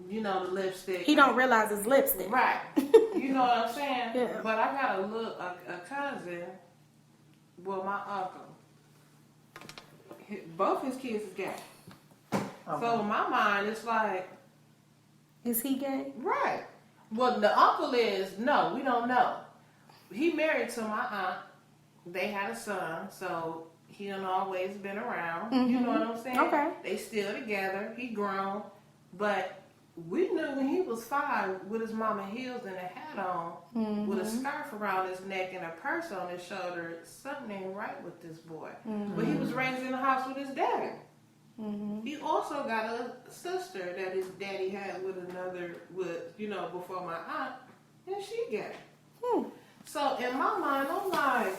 you know, the lipstick. He don't realize it's lipstick. Right. You know what I'm saying? Yeah. But I got a cousin, well, my uncle. Both his kids is gay. Okay. So in my mind, it's like... Is he gay? Right. Well, the uncle is, no, we don't know. He married to my aunt. They had a son, so he done always been around. Mm-hmm. You know what I'm saying? Okay. They still together. He grown. But we knew when he was 5 with his mama heels and a hat on, with a scarf around his neck and a purse on his shoulder, something ain't right with this boy. Mm-hmm. But he was raised in the house with his daddy. Mm-hmm. He also got a sister that his daddy had with before my aunt, and she gay. So in my mind, I'm like,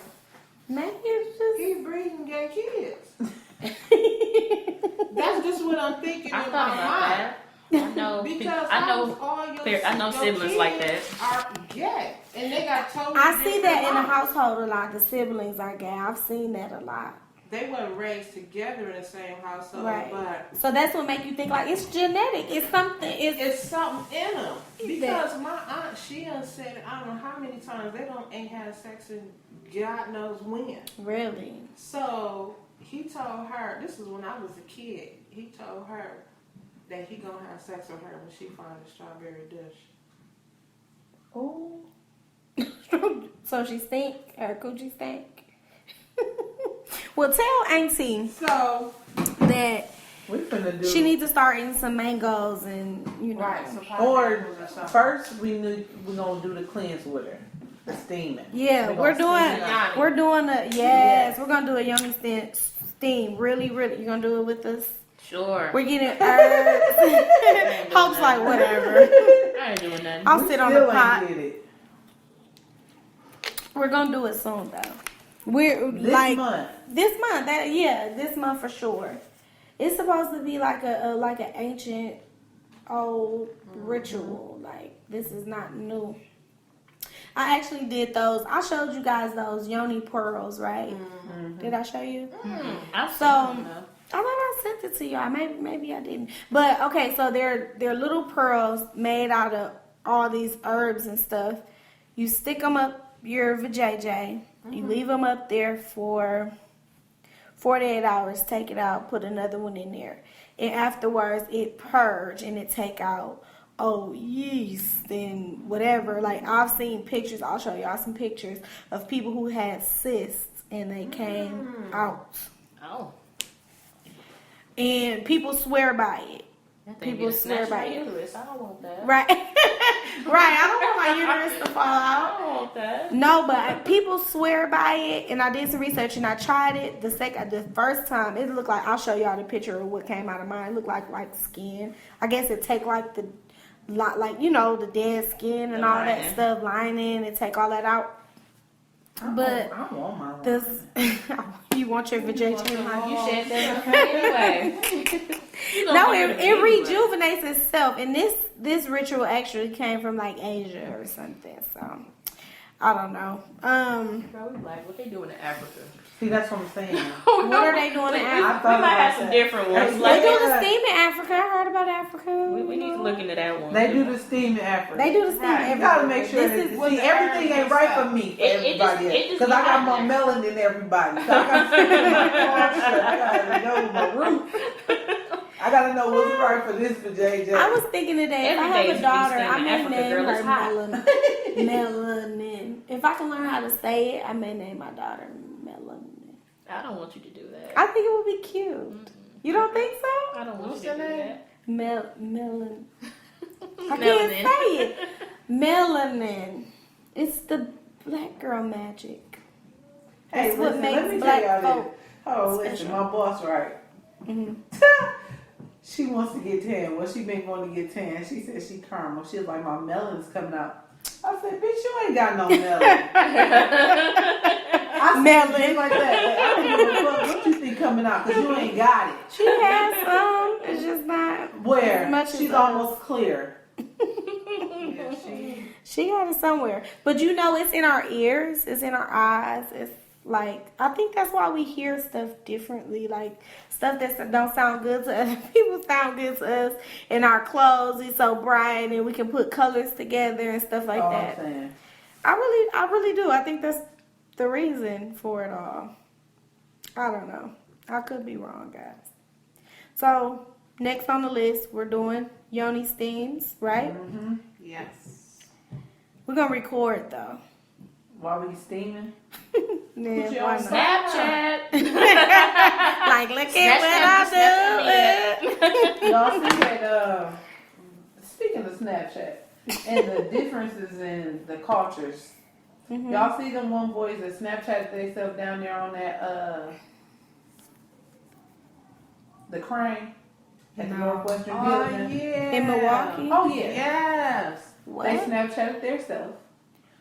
maybe it's just... he breeding gay kids. That's just what I'm thinking in my mind. I know because I know siblings like that are gay, and they got totally. I see that in the household a lot. The siblings are gay. I've seen that a lot. They weren't raised together in the same household, right? But so that's what make you think like it's genetic. It's something. It's something in them. Because my aunt, she done said I don't know how many times they ain't had sex in God knows when. Really? So he told her. This is when I was a kid. He told her that he gonna have sex with her when she finds a strawberry dish. Oh. So she stink? Her coochie stink? Well, tell Auntie so that she needs to start eating some mangoes and, you know. Right. Or first we we're going to do the cleanse with her. The steaming. Yeah, we're doing we're going to do a yummy steam. Really, really. You're going to do it with us? Sure. We're getting herbs. Hope's like, whatever. I ain't doing nothing. I'll sit on the pot. We're going to do it soon, though. We're this month. This month for sure. It's supposed to be like an ancient old ritual. Like, this is not new. I actually did those. I showed you guys those yoni pearls, right? Mm-hmm. Did I show you? Mm-hmm. I thought I sent it to y'all. Maybe I didn't. But okay, so they're little pearls made out of all these herbs and stuff. You stick them up your vajayjay. You leave them up there for 48 hours. Take it out. Put another one in there. And afterwards, it purge and it take out yeast and whatever. Like, I've seen pictures. I'll show y'all some pictures of people who had cysts and they came out. Oh. And people swear by it. People swear by it. I don't want that. Right. Right. I don't want my uterus to fall out. I don't want that. No, but people swear by it. And I did some research and I tried it the first time. It looked like, I'll show y'all the picture of what came out of mine. It looked like skin. I guess it take like like the dead skin and The all lining. that stuff, lining, and take all that out. But I want my this, you want your vajayjay You line? said that anyway. You gonna No, get it rid of anyway. rejuvenates itself, and this ritual actually came from like Asia or something. So I don't know. Bro, we like what they doing in Africa. See, that's what I'm saying. What are they doing in We Africa? thought might about have some that. different ones. They They Like, do the steam in Africa. I heard about Africa. we need to look into that one. They do the steam in Africa. They do the steam Right. You everywhere. gotta make sure This that is see, everything ain't right for me, for It just- everybody it else. just Because I be got out more there. melanin than everybody. So I got to see my culture. I gotta know my roots. I gotta know what's right for this for JJ. I was thinking today, if I Every day have is a feast daughter, in I may Africa, name girl, her it's hot. Melanin. If I can learn how to say it, I may name my daughter Melanin. I don't want you to do that. I think it would be cute. You don't think so? I don't want What's you to your do name? that. Melanin. I can't Melanin. say it. Melanin. It's the black girl magic. Hey, That's what listen, let makes me black tell y'all folk this. Oh, listen, special. my boss, right? Mhm. She wants to get tan. Well, she been wanting to get tan. She said she caramel. She was like, my melan's coming out. I said, bitch, you ain't got no melon. I said Melon. just like that. Like, I don't give a fuck what you think coming out because you ain't got it. She has some. It's just not Where? as much as She's us. almost clear. Yeah, She got it somewhere. But it's in our ears, it's in our eyes. It's like, I think that's why we hear stuff differently. Like, stuff that don't sound good to other people sound good to us. And our clothes is so bright and we can put colors together and stuff like All that. I'm saying. I really do. I think that's the reason for it all. I don't know. I could be wrong, guys. So, next on the list, we're doing yoni steams, right? Mm-hmm. yes. We're going to record, though. While we steaming. Yeah, Put you why on not? Snapchat. Like, look at what I do. Y'all see that, speaking of Snapchat, and the differences in the cultures. Mhm. Y'all see them one boys that Snapchat themselves down there on that, the crane at the No. Northwestern Oh, building? yeah. In Milwaukee? Oh, yeah. Yes. What? They Snapchatted themselves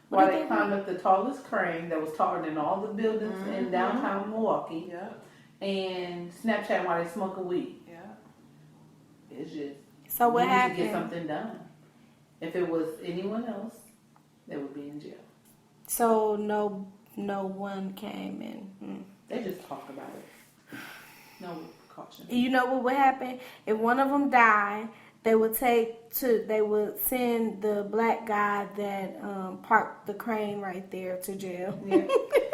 What while did they they climbed up the tallest crane that was taller than all the buildings in Mhm. downtown Milwaukee, Yeah. and Snapchat while they smoking weed. Yeah. It's just So what you need to get happened? something done. If it was anyone else, they would be in jail. So no one came in. They just talk about it. No precaution. You know what would happen if one of them died? They would send the black guy that parked the crane right there to jail. Yeah.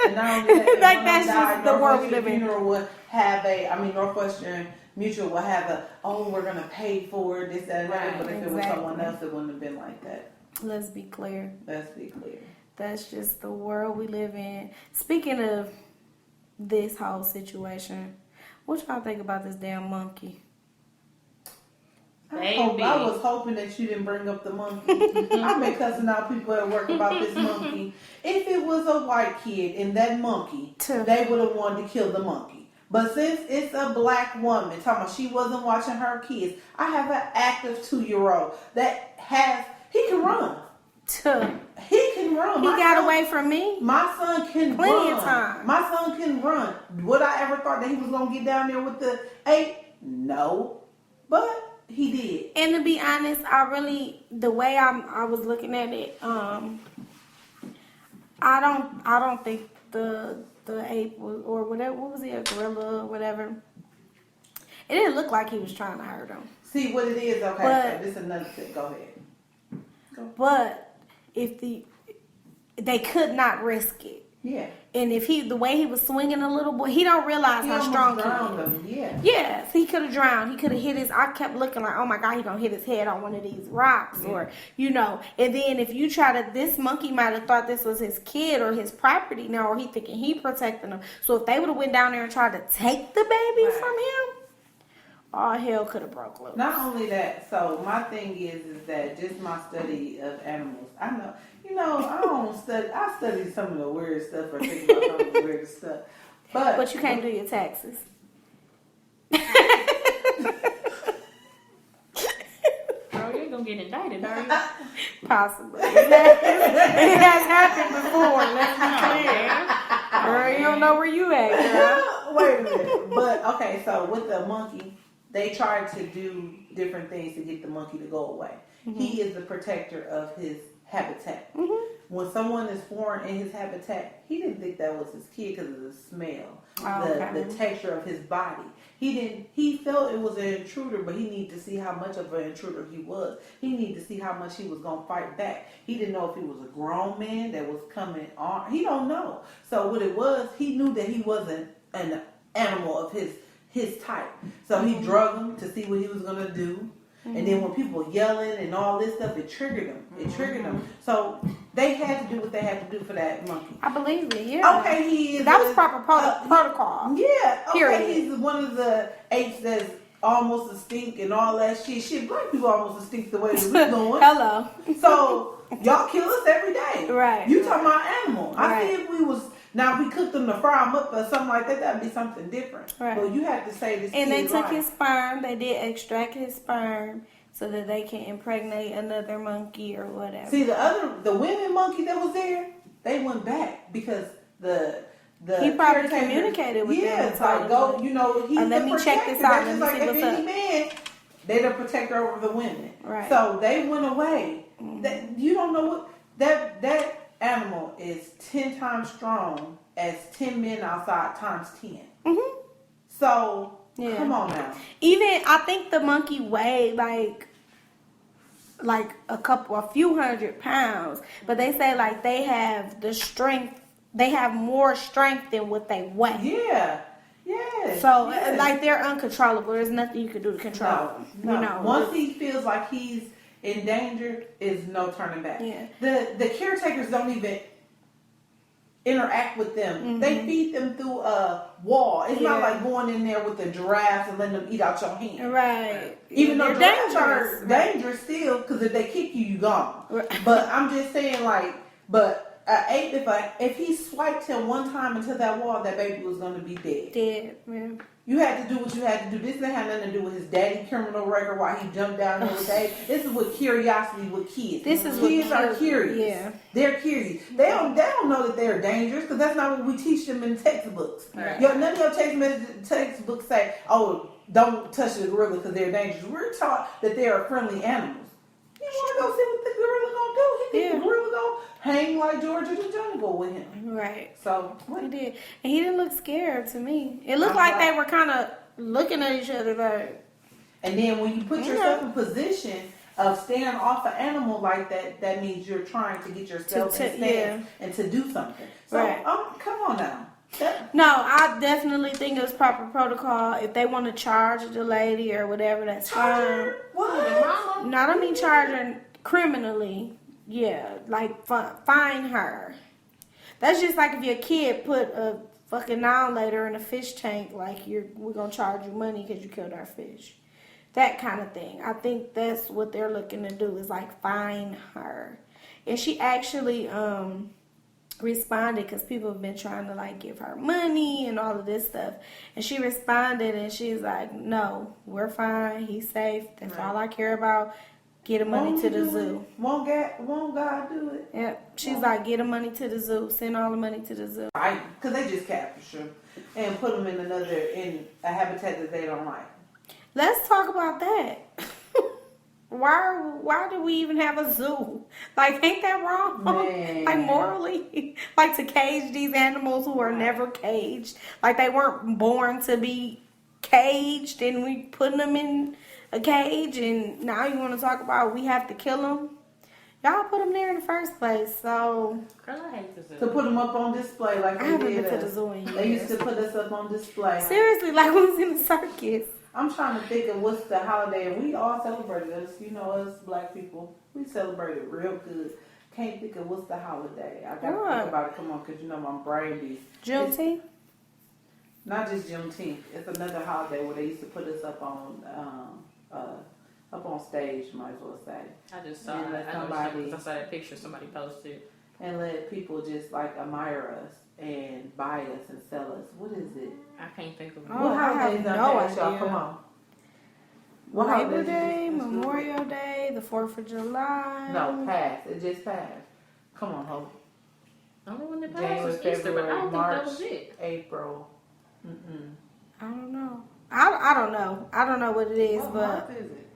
And not only that, Like, when that's they just the world we Northwestern live in. Funeral would have Northwestern Mutual will have we're gonna pay for this, that, and that. Right, But if it was exactly. someone else, it wouldn't have been like that. Let's be clear. Let's be clear. That's just the world we live in. Speaking of this whole situation, what y'all think about this damn monkey? Baby. I was hoping that you didn't bring up the monkey. I've been cussing out people at work about this monkey. If it was a white kid and that monkey, they would have wanted to kill the monkey. But since it's a black woman, talking about she wasn't watching her kids, I have an active 2-year-old that he can run. He can run. He got away from me. My son can Plenty run. of time. My son can run. Would I ever thought that he was gonna get down there with the 8? No, but he did. And to be honest, the way I was looking at it, I don't think the ape was, or whatever, what was he, a gorilla or whatever. It didn't look like he was trying to hurt him. See what it is. Okay, But- so this is another thing. Go ahead. But if they could not risk it. Yeah. And if the way he was swinging a little boy, he don't realize He how almost strong drowned he is. him. Yeah. Yes, he could have drowned. He could have hit I kept looking like, oh my God, he gonna hit his head on one of these rocks or, And then if you this monkey might have thought this was his kid or his property now, or he thinking he protecting him. So if they would have went down there and tried to take the baby from him, all hell could have broke loose. Not only that, so my thing is that just my study of animals. I don't study. I study some of the weird stuff or think about some of the weird stuff. But you can't do your taxes. Girl, you ain't gonna get indicted, are you? Possibly. It has happened before. Let's be clear. Girl, you don't know where you at, girl. Wait a minute. But okay, so with the monkey, they tried to do different things to get the monkey to go away. Mm-hmm. He is the protector of his habitat. Mm-hmm. When someone is foreign in his habitat, he didn't think that was his kid because of the smell, the texture of his body. He felt it was an intruder, but he needed to see how much of an intruder he was. He needed to see how much he was going to fight back. He didn't know if he was a grown man that was coming on. He don't know. So what it was, he knew that he wasn't an animal of his type. So he drug him to see what he was going to do. And then when people were yelling and all this stuff, it triggered them. It triggered them. So they had to do what they had to do for that monkey. I believe it, yeah. Okay, he is. That was proper protocol. Yeah. Okay, Period. he's one of the apes that's almost a stink and all that shit. Shit, black people almost a stink the way that we going. Hello. So y'all kill us every day. Right. You talking about animal. I Right. see if we was. Now, if we cooked them to fry them up or something like that, that'd be something different. Right. But you have to say this. And they kid's took life. his sperm. They did extract his sperm so that they can impregnate another monkey or whatever. See, the women monkey that was there, they went back because the He probably caretaker- communicated with them. Yeah, and it's told like go, them. you know, he's let the me protector. check this out. That's Let just me like see if what's any man, they the protector over the women. Right. So they went away. Mm-hmm. That you don't know what that animal is 10 times strong as 10 men outside times 10. Mm-hmm. So Yeah. come on now. Even I think the monkey weighed like a few hundred pounds, but they say like they have the strength. They have more strength than what they weigh. Yeah. Yeah. So yeah. like they're uncontrollable. There's nothing you can do to control them. No. You know. Once he feels like he's in danger, is no turning back. Yeah. The caretakers don't even interact with them. Mm-hmm. They feed them through a wall. It's not Yeah. like going in there with the giraffes and letting them eat out your hand. Right. Even though they're giraffes are dangerous still, because if they kick you, you gone. Right. But I'm just saying, like, but an ape, if he swiped him one time into that wall, that baby was going to be dead. Dead, man. You had to do what you had to do. This didn't have nothing to do with his daddy criminal record while he jumped down there with ape. This is with curiosity with kids. This is what kids are kids- curious. yeah. They're curious. They don't know that they're dangerous because that's not what we teach them in textbooks. Right. None of your textbooks say, "Oh, don't touch the gorilla because they're dangerous." We're taught that they are friendly animals. You want to go see what the gorilla gonna do? He think Yeah. the gorilla gonna hang like George of the Jungle with him. Right. So He what? did. And he didn't look scared to me. It looked I'm like they were kind of looking at each other like, And then when you put Yeah. yourself in position of staying off an animal like that, that means you're trying to get yourself To- in stance and to do something. So Right. come on now. no, I definitely think it was proper protocol. If they want to charge the lady or whatever, that's fine. What? No, I don't mean charge her criminally. Yeah, like fine her. That's just like if your kid put a fucking annihilator in a fish tank, like we're gonna charge you money because you killed our fish. That kind of thing. I think that's what they're looking to do is like fine her. And she actually responded because people have been trying to like give her money and all of this stuff. And she responded and she's like, no, we're fine. He's safe. That's Right. all I care about. Get him money Won't to you the do zoo. it? Won't God do it? Yep. She's like, get him money to the zoo. Send all the money to the zoo. Right? Because they just capture them and put them in a habitat that they don't like. Let's talk about that. Why do we even have a zoo? Like, ain't that wrong? Man. Like, morally? Like, to cage these animals who are never caged. Like, they weren't born to be caged and we putting them in a cage and now you want to talk about we have to kill them? Y'all put them there in the first place, so Girl, I hate this. To put them up on display like I they haven't did been to the us. zoo in They used years. to put us up on display. Seriously, like we was in a circus. I'm trying to think of what's the holiday, and we all celebrated us. You know, us black people, we celebrated real good. Can't think of what's the holiday. I gotta What? think about it. Come on, because you know my brain be Juneteenth? not just Juneteenth. It's another holiday where they used to put us up on stage. Might as well say, I just saw And it. let I know somebody- because I saw that picture somebody posted. and let people just like admire us and buy us and sell us. What is it? I can't think of it. Oh, what I have holidays no done past, y'all? idea. Come on. What Labor holidays Day, is this? Memorial Day, the 4th of July. No, passed. It just passed. Come on, Hope. The only one that passed January, was Easter, but I February, don't think March, that was it. April. I don't know. I don't know. I don't know what it is, What but month is it?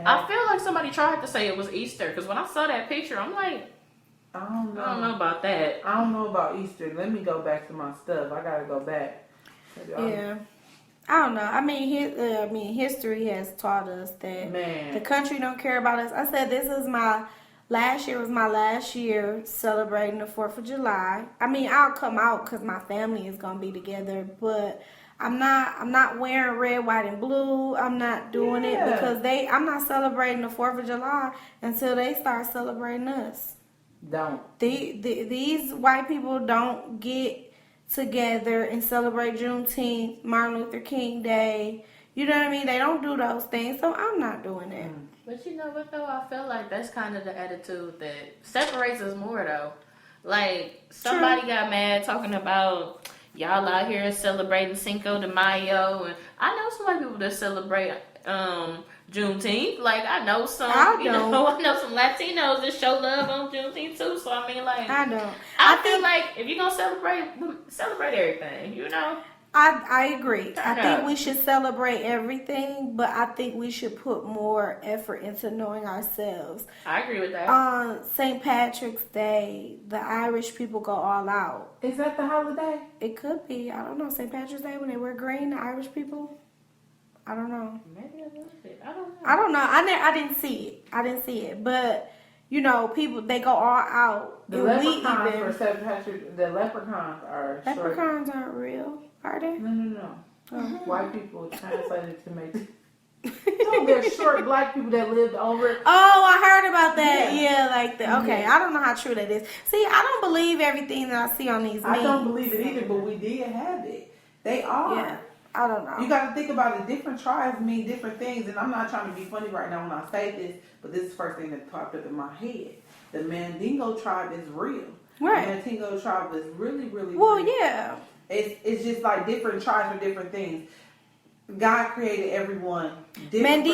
I feel like somebody tried to say it was Easter because when I saw that picture, I'm like, I don't know. I don't know about that. I don't know about Easter. Let me go back to my stuff. I gotta go back. yeah. I don't know. I mean, history has taught us that Man. the country don't care about us. I said last year was my last year celebrating the 4th of July. I mean, I'll come out because my family is gonna be together, but I'm not wearing red, white, and blue. I'm not doing it because I'm not celebrating the 4th of July until they start celebrating us. Don't. These white people don't get together and celebrate Juneteenth, Martin Luther King Day. You know what I mean? They don't do those things, so I'm not doing it. But you know what though? I feel like that's kind of the attitude that separates us more though. Like somebody got mad talking about y'all out here celebrating Cinco de Mayo, and I know some white people that celebrate Juneteenth. Like I know some, I know some Latinos that show love on Juneteenth too. So I mean, like I don't. I feel like if you're gonna celebrate everything, you know. I agree. I think we should celebrate everything, but I think we should put more effort into knowing ourselves. I agree with that. On St. Patrick's Day, the Irish people go all out. Is that the holiday? It could be. I don't know. St. Patrick's Day when they wear green, the Irish people. I don't know. Maybe I missed it. I don't know. I don't know. I didn't see it. But you know, people they go all out. The leprechauns for St. Patrick. The leprechauns are leprechauns aren't real, are they? No. White people translated to make. No, they're short black people that lived over. Oh, I heard about that. Yeah, like that. Okay, I don't know how true that is. See, I don't believe everything that I see on these memes. I don't believe it either, but we did have it. They are. Yeah, I don't know. You got to think about it. Different tribes mean different things, and I'm not trying to be funny right now when I say this, but this is the first thing that popped up in my head. The Mandingo tribe is real. Right. The Mandingo tribe is really, really well, real. yeah. It's just like different tribes for different things. God created everyone different.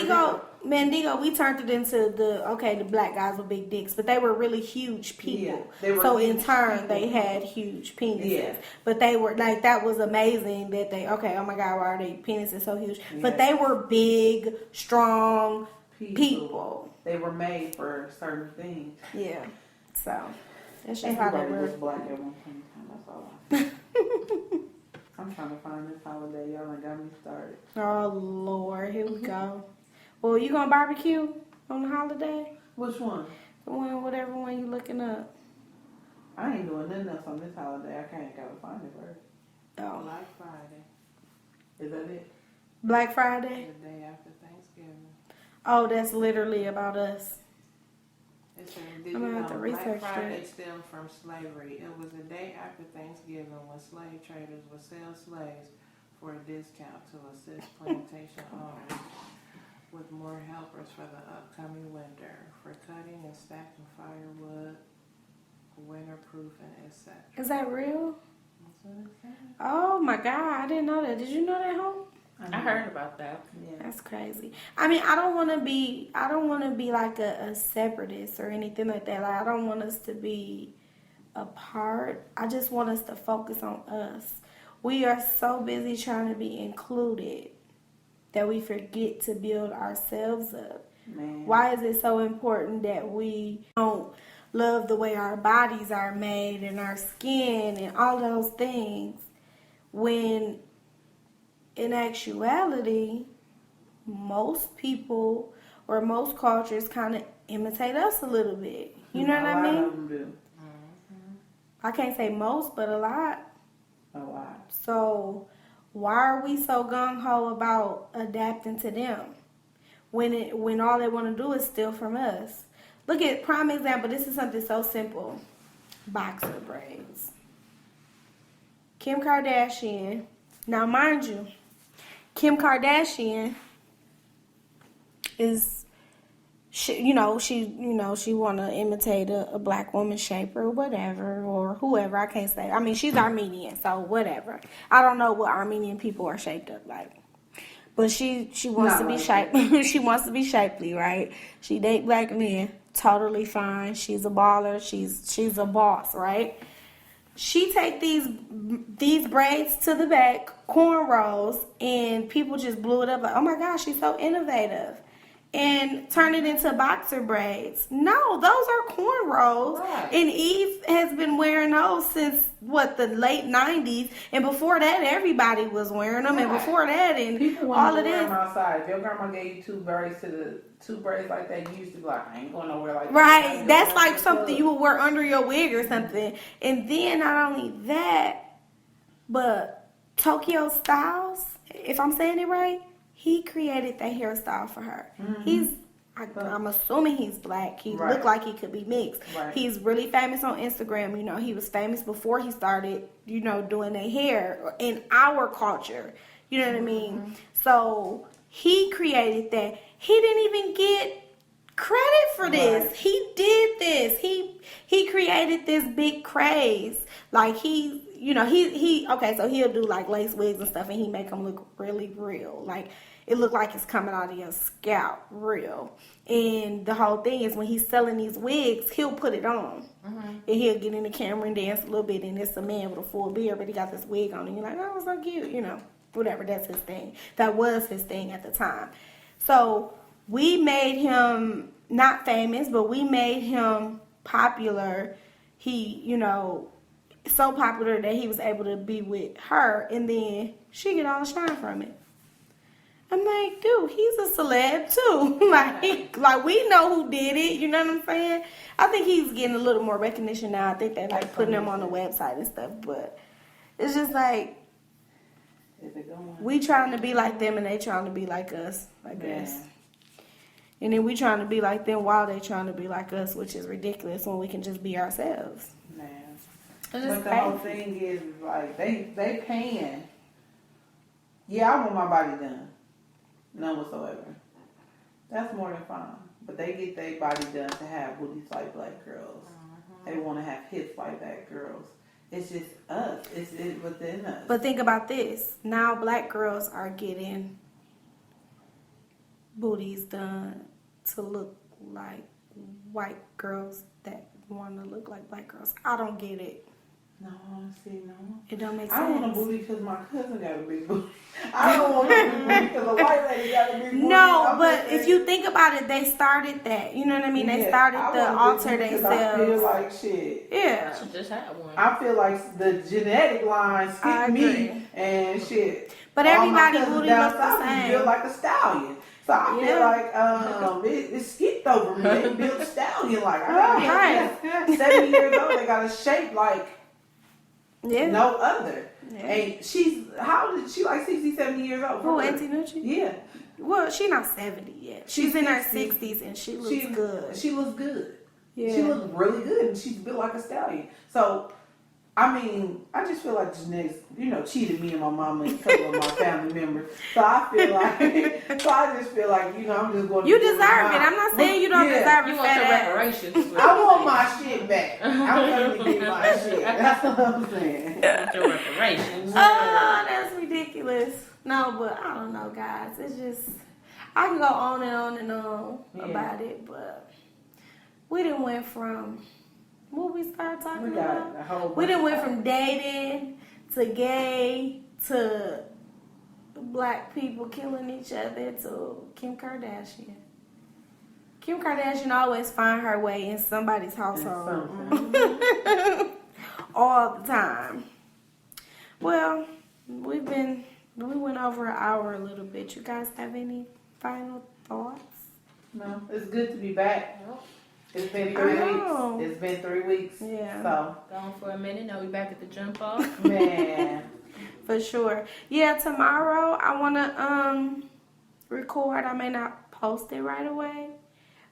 Mandingo, we turned it into the black guys with big dicks, but they were really huge people. Yeah, so in turn, they had huge penises. Yeah. But they were like, that was amazing that oh my God, why are they penises so huge? Yeah. But they were big, strong people. They were made for certain things. Yeah. So that's just how they were. Was black at one point in time. That's all I know. I'm trying to find this holiday. Y'all done got me started. Oh, Lord. Here we go. Well, you going to barbecue on the holiday? Which one? The one, whatever one you looking up. I ain't doing nothing else on this holiday. I can't gotta find it first. Oh. Black Friday. Is that it? Black Friday? The day after Thanksgiving. Oh, that's literally about us. Did I'm you gonna know have to research Black Friday that. stemmed from slavery. It was the day after Thanksgiving when slave traders would sell slaves for a discount to assist plantation owners with more helpers for the upcoming winter, for cutting and stacking firewood, winterproofing, etc. Is that real? That's what it said. Oh my God, I didn't know that. Did you know that, Hope? I heard about that. Yeah. That's crazy. I mean, I don't want to be like a separatist or anything like that. Like, I don't want us to be apart. I just want us to focus on us. We are so busy trying to be included that we forget to build ourselves up. Man. Why is it so important that we don't love the way our bodies are made and our skin and all those things when in actuality most people or most cultures kind of imitate us a little bit. You know what I mean? A lot of them do. I can't say most, but a lot. A lot. So why are we so gung-ho about adapting to them when all they want to do is steal from us? Look at prime example. This is something so simple. Boxer braids. Kim Kardashian. Now, mind you, Kim Kardashian is she want to imitate a black woman shape or whatever, or whoever. I can't say. I mean, she's Armenian, so whatever. I don't know what Armenian people are shaped up like. But she wants Not to be like shapely. She wants to be shapely, right? She date black men, totally fine. She's a baller. She's a boss, right? She take these braids to the back, cornrows, and people just blew it up like, oh my gosh, she's so innovative. And turn it into boxer braids. No, those are cornrows. Right. And Eve has been wearing those since the late 90s. And before that, everybody was wearing them. And Right. before that, and People all want of to wear this. them outside. If your grandma gave you two braids like that, you used to be like, I ain't going nowhere like that. Right. That's like something you would wear under your wig or something. And then not only that, but Tokyo Styles, if I'm saying it right, he created that hairstyle for her. Mm-hmm. I'm assuming he's black. He Right. looked like he could be mixed. Right. He's really famous on Instagram. You know, he was famous before he started, doing their hair in our culture. You know what I mean? So he created that. He didn't even get credit for this. Right. He did this. He created this big craze. Like he okay, so he'll do like lace wigs and stuff, and he make them look really real. Like it look like it's coming out of your scalp, real. And the whole thing is when he's selling these wigs, he'll put it on, and he'll get in the camera and dance a little bit. And it's a man with a full beard, but he got this wig on, and you're like, oh, it's so cute, whatever. That's his thing. That was his thing at the time. So we made him not famous, but we made him popular. He, so popular that he was able to be with her, and then she get all the shine from it. I'm like, dude, he's a celeb too. like we know who did it. You know what I'm saying? I think he's getting a little more recognition now. I think they like putting him on the website and stuff, but it's just like we trying to be like them and they trying to be like us, I guess. And then we trying to be like them while they trying to be like us, which is ridiculous when we can just be ourselves. Man. It's But just the whole thing is like they paying. Yeah, I want my body done. None whatsoever. That's more than fine. But they get their body done to have booties like black girls. They want to have hips like black girls. It's just us. It's within us. But think about this. Now black girls are getting booties done to look like white girls that want to look like black girls. I don't get it. No, honestly, no. It don't make sense. I want a booty because my cousin got a big booty. I don't want a booty because a white lady got a big booty. No, but if you think about it, they started that. You know what I mean? They started to alter themselves. I feel like shit. Yeah. I just had one. I feel like the genetic line I skipped agree. me and shit. But All my everybody cousins booty down looks the south same. built like a stallion. So I feel like it skipped over me. They built a stallion like I got 70 years old. They got a shape like no other. Yeah. And she's like 60, 70 years old. Who, Auntie Nucci? Yeah. Well, she's not 70 yet. She's in her 60s and she looks good. She looks good. Yeah. She looks really good and she's built like a stallion. So, I mean, I just feel like genetics, cheated me and my mama and a couple of my family members. So I feel like, I'm just going to You deserve it. I'm not saying you don't deserve it. You want your reparations. I want my shit back. I'm going to get my shit. That's what I'm saying. You want your reparations. Oh, that's ridiculous. No, but I don't know, guys. It's just, I can go on and on and on about it, but we done went from what we started talking about. We done went from dating to gay to black people killing each other to Kim Kardashian. Kim Kardashian always find her way in somebody's household. All the time. Well, we went over an hour a little bit. You guys have any final thoughts? No, it's good to be back. It's been 3 weeks. It's been 3 weeks. Yeah. So Gone for a minute. Now we back at the jump off. man. For sure. Yeah, tomorrow I want to record. I may not post it right away,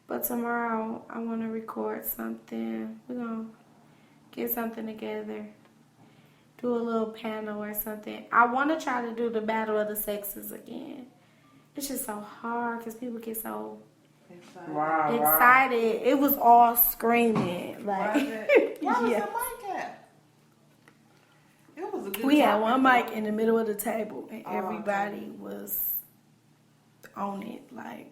but tomorrow I want to record something. We're going to get something together. Do a little panel or something. I want to try to do the Battle of the Sexes again. It's just so hard because people get so excited. It was all screaming. Like, Why was yeah. the mic at? It was a good We had topic, one though. mic in the middle of the table, and everybody was on it. Like,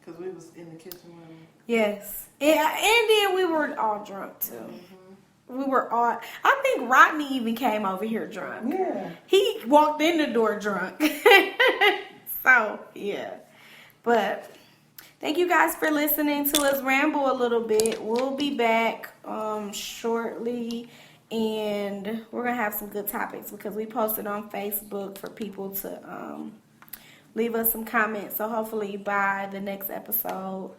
Because we was in the kitchen room. yes. And then we were all drunk, too. We were all... I think Rodney even came over here drunk. Yeah. He walked in the door drunk. So, yeah. But thank you guys for listening to us ramble a little bit. We'll be back shortly. And we're going to have some good topics because we posted on Facebook for people to leave us some comments. So hopefully by the next episode,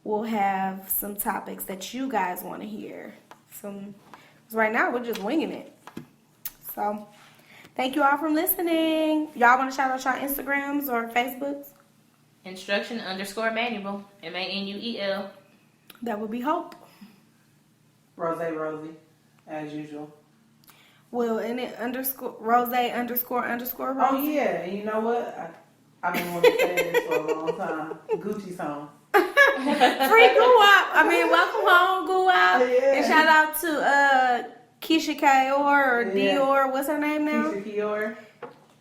we'll have some topics that you guys want to hear. Because right now, we're just winging it. So... thank you all for listening. Y'all want to shout out your Instagrams or Facebooks? Instruction_manual. MANUEL. That would be Hope. Rosie, as usual. Well, and it _Rose__Rose. Oh yeah, and you know what? I've been wanting to say this for a long time. Gucci song. Free Guap. I mean, welcome home, Guap. Yeah. And shout out to Keisha Kayor or Yeah. Dior. What's her name now? Keisha Kior.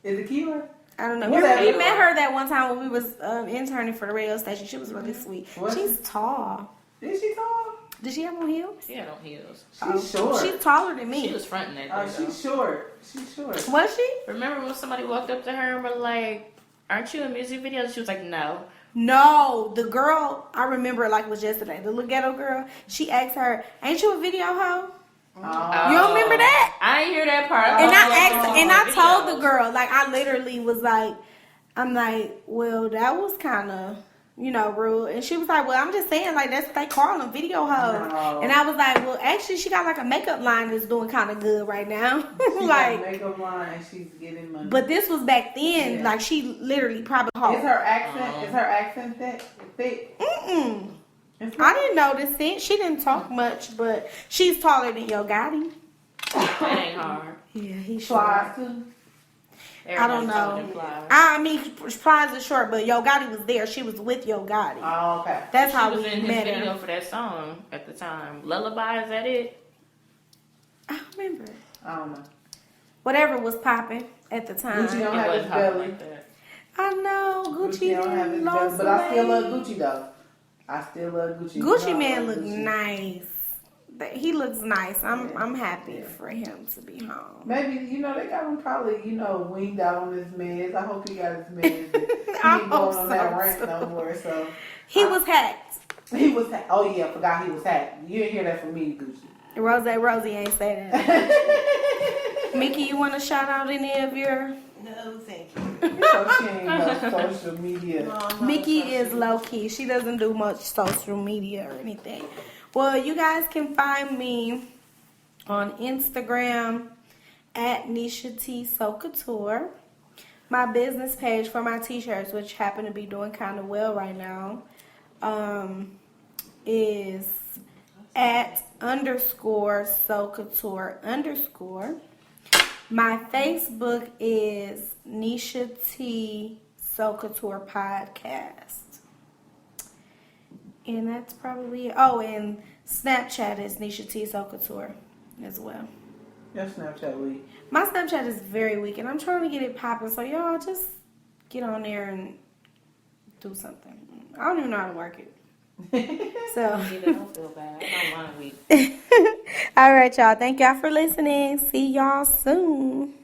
Is it Kior? I don't know. Whatever. We met her that one time when we was interning for the radio station. She was really sweet. What? She's tall. Is she tall? Did she have on heels? She had on heels. She's short. She's taller than me. She was fronting that Oh, thing, though. she's short. She's short. Was she? Remember when somebody walked up to her and were like, aren't you in music videos? She was like, no. No, the girl, I remember it like it was yesterday. The little ghetto girl, she asked her, ain't you a video hoe? Oh. You don't remember that? I didn't hear that part. And thought I you asked, were and on I told the videos. girl, like, I literally was like, I'm like, well, that was kind of, rude. And she was like, well, I'm just saying, like, that's what they call them, video hoes. No. And I was like, well, actually, she got like a makeup line that's doing kind of good right now. She like, got makeup line and she's getting money. but this was back then. Yeah. Like, she literally probably is hard. her accent? Is her accent thick? Mm-mm. It's I didn't notice it. She didn't talk much, but she's taller than Yo Gotti. That ain't hard. Yeah, he's short. Flies too. I don't Everybody's taller know. than Fly. I mean, Plies is short, but Yo Gotti was there. She was with Yo Gotti. Oh, okay. That's She how was we in his met video her. for that song at the time. Lullaby, is that it? I remember. I don't know. Whatever was popping at the time. Gucci don't It have wasn't his popping belly. like that. I know Gucci don't have his belly, lost but I still love weight. Gucci though. I still love Gucci. Gucci No, I man love look Gucci. nice. He looks nice. I'm happy Yeah. for him to be home. Maybe, they got him probably, winged out on his meds. I hope he got his meds. He I ain't hope going on that so, rant too. no more. So He was hacked. he was. Oh yeah, I forgot he was hacked. You didn't hear that from me, Gucci. Rosie ain't say that. Mickey, you want to shout out any of your... No, thank you. So she ain't no social media. No, I'm not Mickey social is low key. She doesn't do much social media or anything. Well, you guys can find me on Instagram at Nisha T So Couture. My business page for my t-shirts, which happen to be doing kind of well right now, is at _So Couture _. My Facebook is Nisha T So Couture Podcast. And that's probably it. Oh, and Snapchat is Nisha T So Couture as well. Your Snapchat week. My Snapchat is very weak, and I'm trying to get it popping. So y'all just get on there and do something. I don't even know how to work it. So, Either don't feel bad. I don't mind weak. all right, y'all. Thank y'all for listening. See y'all soon.